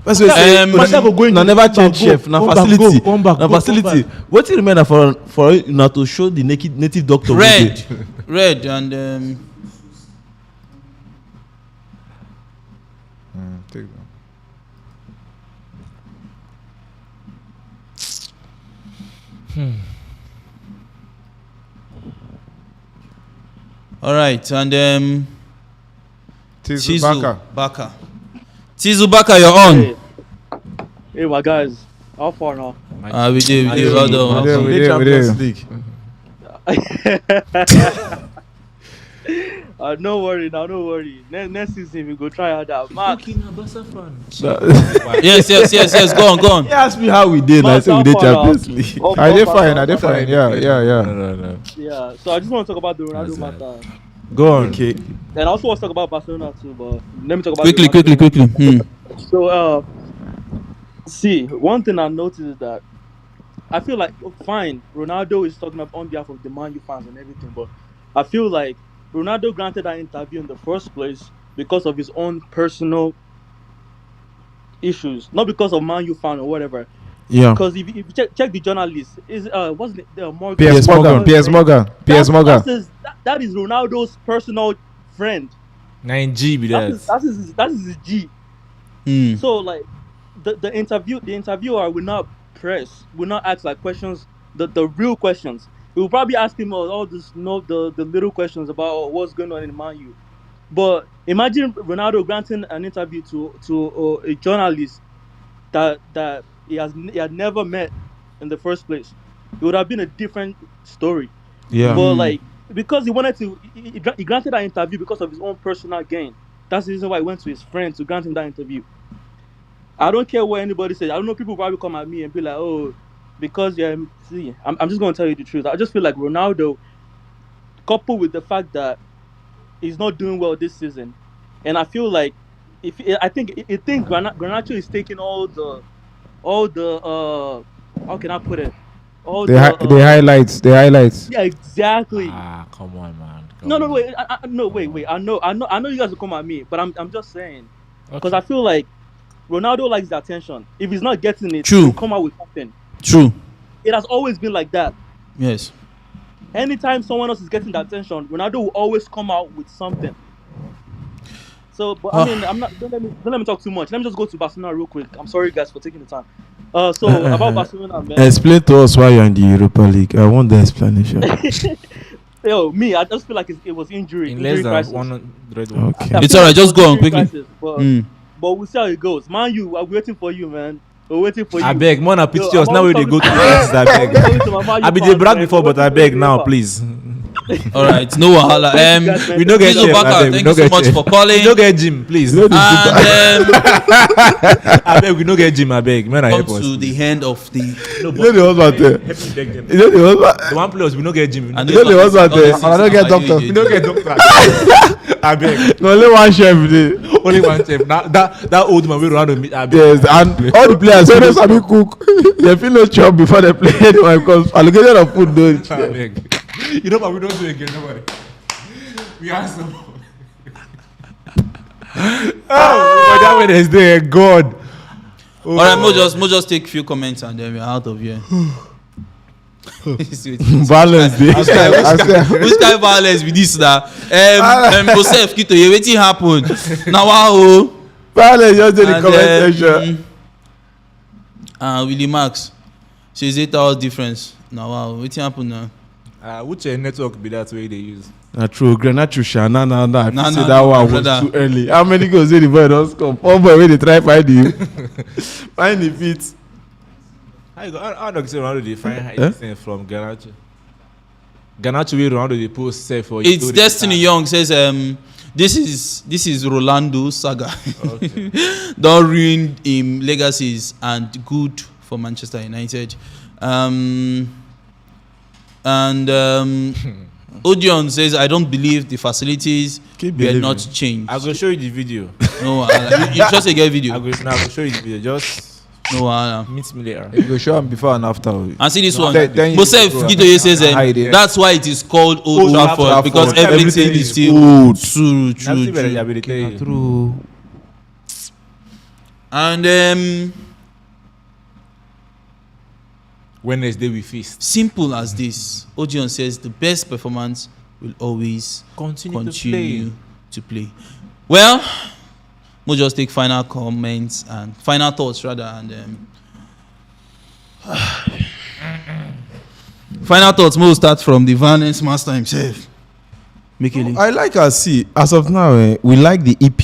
That's what I never change chef. Now facility. Come back. Now facility. What do you remember for you now to show the native doctor? Red and take that. all right, and Tizu Baka. Tizu Baka, you're on. Hey, my guys, how far now? We did. Well done. We did. No worry now, no worry. Next season we go try out that. Mark. Yes. Go on. He asked me how we did. I said we did Champions League. I did fine. Yeah. Yeah. So I just want to talk about the Ronaldo matter. Go on. Okay. And I also want to talk about Barcelona too, but let me talk about quickly. So see, one thing I noticed is that I feel like fine, Ronaldo is talking up on behalf of the Man U fans and everything, but I feel like Ronaldo granted that interview in the first place because of his own personal issues, not because of Man U fan or whatever. Yeah. Because if you check the journalist, wasn't it Morgan? Piers Morgan. That is Ronaldo's personal friend. 9G be that. That is his G. So like the interviewer will not ask like questions, the real questions. He will probably ask him all this, the little questions about what's going on in Man U. But imagine Ronaldo granting an interview to a journalist that he had never met in the first place. It would have been a different story. Yeah. But like because he wanted to, he granted that interview because of his own personal gain. That's the reason why he went to his friend to grant him that interview. I don't care what anybody says. I don't know. People probably come at me and be like, "Oh, because I'm just going to tell you the truth." I just feel like Ronaldo, coupled with the fact that he's not doing well this season, and I feel like I think Garnacho is taking all the how can I put it? The highlights. Yeah, exactly. Come on, man. Wait. I know you guys will come at me, but I'm just saying because I feel like Ronaldo likes the attention. If he's not getting it, he'll come out with something. True. It has always been like that. Yes. Anytime someone else is getting the attention, Ronaldo will always come out with something. So, but I mean, I'm not. Don't let me talk too much. Let me just go to Barcelona real quick. I'm sorry, guys, for taking the time. So about Barcelona, man. Explain to us why you're in the Europa League. I want the explanation. I just feel like it was injury crisis. Okay. It's alright. Just go on quickly. But we'll see how it goes. Man, we're waiting for you, man. We're waiting for you. I beg, man, I pity us. Now we they go to the next. I beg. I be they brag before, but I beg now, please. All right, no wahala. We don't get Jim. Thank you so much for calling. We don't get Jim, please. And I beg, we don't get Jim. I beg, man, I help us. To the end of the. The one place we don't get Jim. I don't get doctor. We don't get doctor. I beg. No, only one chef. Only one chef. Now that old man we run with me. Yes, and all the players when they sabi cook, they feel no chop before they play anyway because allocation of food don't. I beg. You know what we don't do again, nobody. We ask them. But that way is there, God. All right, Mo just take a few comments and then we're out of here. Balance day. Which kind of balance with this now? Joseph Kito, wetin happen? Now wow. Balance just in the comment section. Willie Max, says 8 hours difference. Now wow, wetin happen now? Which network be that way they use? True, Granacho Shana. I say that one was too early. How many goals did the boy don't score? One boy when they try find you. Find the feet. I don't say Ronaldo they find from Garnacho. Garnacho will Ronaldo they post say for. It's Destiny Young says this is Rolando saga. Okay. Don't ruin him legacies and good for Manchester United. And Odion says, I don't believe the facilities were not changed. I will show you the video. No, you just get video. I will show you the video. Just meet me later. You go show them before and after. And see this one. Then Joseph Gidoye says that's why it is called Old Trafford, because everything is still old. True. And Wednesday we feast. Simple as this. Odion says the best performance will always continue to play. Well, we'll just take final comments and final thoughts rather, and final thoughts. We'll start from the violence master himself. Mekele. I like as of now, we like the EP.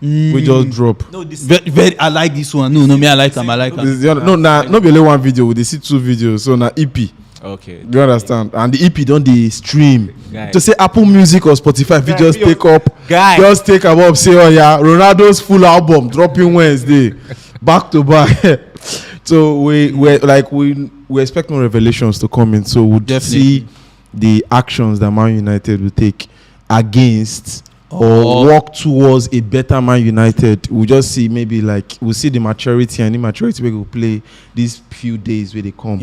We just drop. No, this very. I like this one. No, me. I like them. No, not be only one video. We see 2 videos. So now EP. Okay. Do you understand? And the EP don't the stream. Guy. To say Apple Music or Spotify, we just take up. Guy. Just take up. Say, oh yeah, Ronaldo's full album dropping Wednesday, back to back. So we expect more revelations to come in. So we'll see the actions that Man United will take against or work towards a better Man United. We'll just see we'll see the maturity and immaturity we will play these few days where they come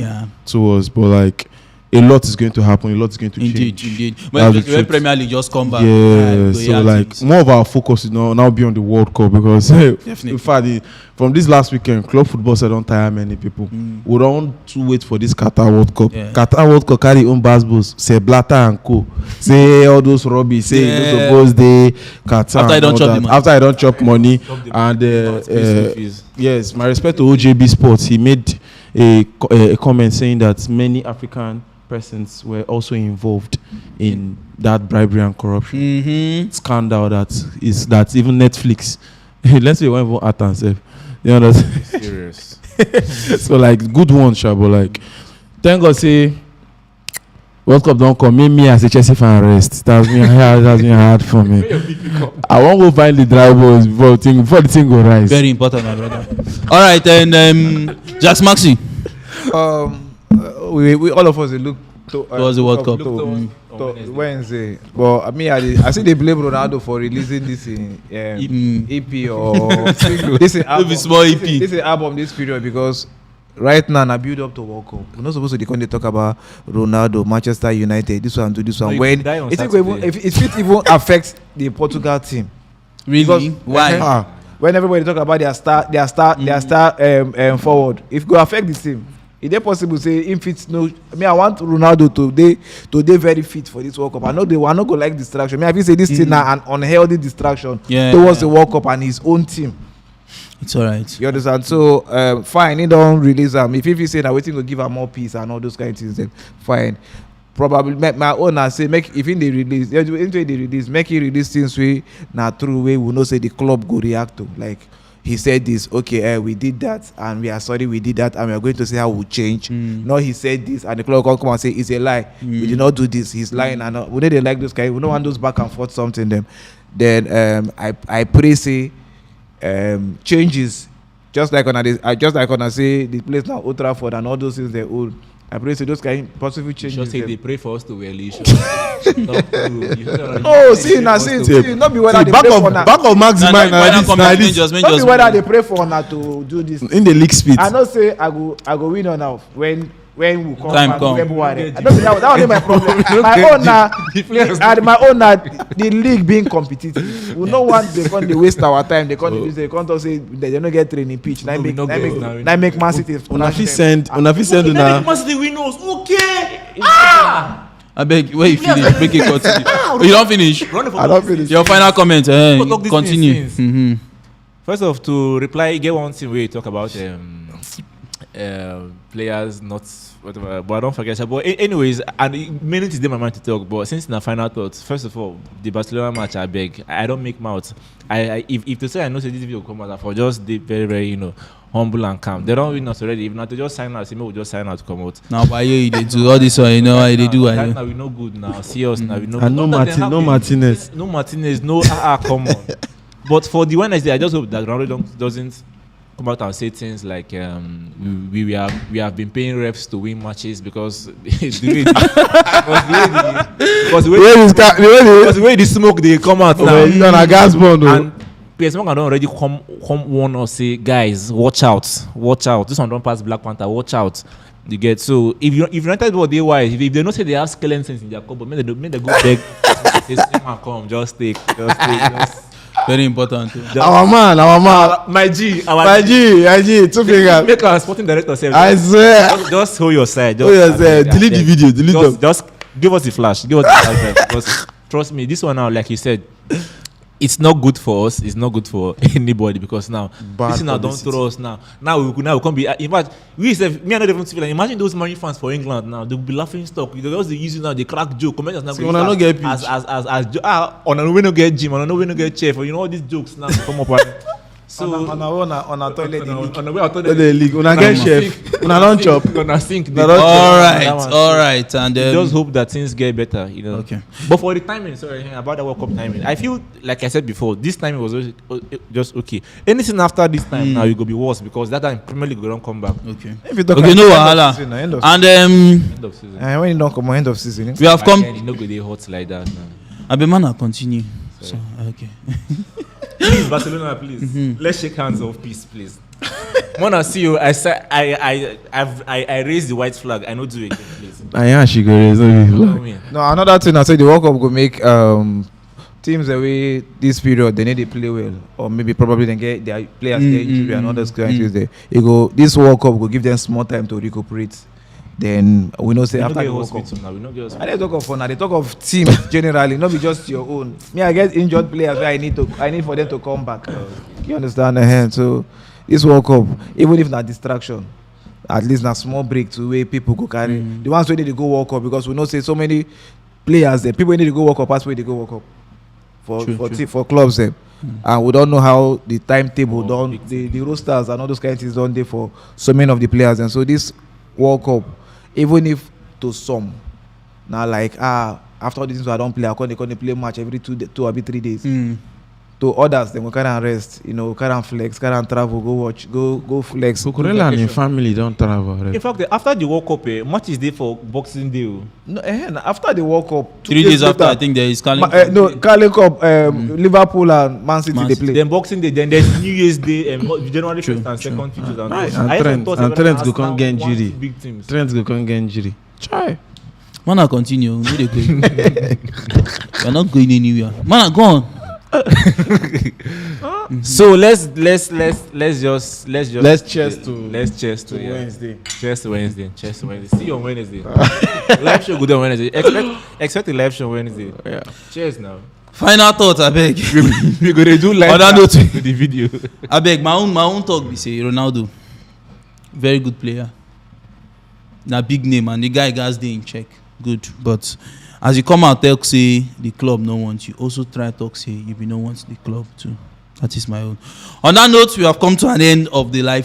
towards. But a lot is going to happen. A lot is going to change. Indeed. When Premier League just come back. Yeah. So more of our focus is now be on the World Cup, because in fact, from this last weekend, club football said don't tire many people. We don't wait for this Qatar World Cup. Qatar World Cup carry own basketballs. Say Blatter and co. Say all those rubbish. Say you suppose they Qatar. After I don't chop money. And yes, my respect to OJB Sports. He made a comment saying that many African persons were also involved in that bribery and corruption scandal that even Netflix let's say one even at themselves, you understand? Serious. So good one, Shabo. Thank God say World Cup don't come. Me as a Chelsea fan rest. That's been hard for me. I won't go find the dry balls before the thing go rise. Very important, my brother. All right, then Jaxmaxy. We all of us look towards the World Cup. Wednesday. But I see they blame Ronaldo for releasing this EP or this album this period, because right now I build up to World Cup. We're not supposed to talk about Ronaldo, Manchester United, this one do this one. When it even affects the Portugal team. Really? Because, why? When everybody talk about their star forward, if go affect the team. Is it possible say if it's no? I want Ronaldo today very fit for this World Cup. I know they want not go like distraction. I feel say this thing now an unhealthy distraction towards the World Cup and his own team. It's alright. You understand? So fine, he don't release them. If he say that waiting to give her more peace and all those kind of things, then fine. Probably my owner say make if in the release, into the release, make it release things way now true way we know say the club go react to he said this, okay, we did that, and we are sorry we did that, and we are going to see how we change. No, he said this, and the club will come and say it's a lie. We did not do this. He's lying, and we don't like those guys. We don't want those back and forth something. Then I pray say changes, just like when I say the place now Old Trafford and all those things they old. I pray say those kind of possible changes. Just say they pray for us to wear leash. See, not be whether they pray for now. Back of Max mind. Not be whether they pray for now to do this. In the league speed. I know say I go win on now when we come time back come. February. I don't think that was my problem. My own the league being competitive. We no want they waste our time. They can't say they don't get training pitch. Now make Man City. Una fit send una. Man City win us. Okay. I beg, where you finish? Make it continue. You don't finish? I don't finish. Your final comment. Continue. First off, to reply, get one thing where you talk about players not whatever, but I don't forget. But anyways, and many things in my mind to talk. But since in the final thoughts, first of all, the Barcelona match, I beg, I don't make mouth. If to say I know say this video will come out for just the very very humble and calm. They don't win us already. If not to just sign out, say we will just sign out to come out. Now why you they do all this one? You know why they do? Now we no good now. See us now we no. And no Martinez. No Martinez. No come on. But for the Wednesday, I just hope that Ronaldo doesn't come out and say things like we have been paying refs to win matches because the way the smoke they come out now. It's on a gas bond. And PS Morgan don't already come warn us, say, guys, watch out. This one don't pass Black Panther, watch out. You get, so if you enter about day wise, if they don't say they have skeletons in their cupboard, make they go beg. This man come, just take. Very important. Our man. My G, 2 fingers. Make our sporting director say, I swear. Just hold your side. Delete the video. Just give us the flash. Because trust me, this one now, like you said, it's not good for us. It's not good for anybody because now this now don't throw us now. Now we can't be. In fact, me and not even feel like, imagine those money fans for England now. They'll be laughing stock. They just use it now. They crack joke. Comment now. When I don't get pitch. On a we no get gym. On a we no get chef. You know all these jokes now come up. So on a toilet on the way toilet league. When I get chef, when I don't chop, when I sink. All right, and just hope that things get better. You know. Okay. But for the timing, sorry about the World Cup timing, I feel like I said before, this timing was just okay. Anything after this time now, it will be worse because that time Premier League will don't come back. Okay. If you talk Okay, no wahala. And End of season. when you don't come end of season, we have come. You no go dey hot like that now. Abemana continue. So, okay. Please, Barcelona, please. Let's shake hands of peace, please. When I see you, I raise the white flag. I know do it again, please. No, another thing I say the World Cup will make teams away this period they need to play well, or maybe probably they get their players get injury and others going Tuesday. This World Cup will give them small time to recuperate. Then we know say after the World Cup. I don't talk of fun. I talk of teams generally, not be just your own. Me, I get injured players where I need for them to come back. You understand? So this World Cup, even if not distraction, at least not small break to where people go carry. The ones where they go World Cup because we know say so many players there. People need to go World Cup. That's where they go World Cup for clubs there. And we don't know how the timetable the rosters and all those kinds of things done there for so many of the players. And so this World Cup, even if to some now like after all these things I don't play, I can't play match every 2 or 3 days. To others, they will carry and rest, carry and flex, carry and travel, go watch, go flex. Kukurela and your family don't travel. In fact, after the World Cup, match is there for Boxing Day. No, after the World Cup, 3 days after, I think there is Carling Cup. Liverpool and Man City they play. Then Boxing Day, then there's New Year's Day, January 1st and 2nd. And Trent go come get injury. Trent go come get injury. Try. Man, continue. We're not going anywhere. Man, go on. So let's cheers to Wednesday. Cheers to Wednesday. See you on Wednesday. Live show good on Wednesday. Expect a live show Wednesday. Yeah. Cheers now. Final thoughts, I beg. We gonna do live with the video. I beg. My own talk. We say Ronaldo, very good player. Na big name and the guy gas dey in check. Good, but as you come out talk say the club no want you, also try talk say you be no want the club too. That is my own. On that note, we have come to an end of the live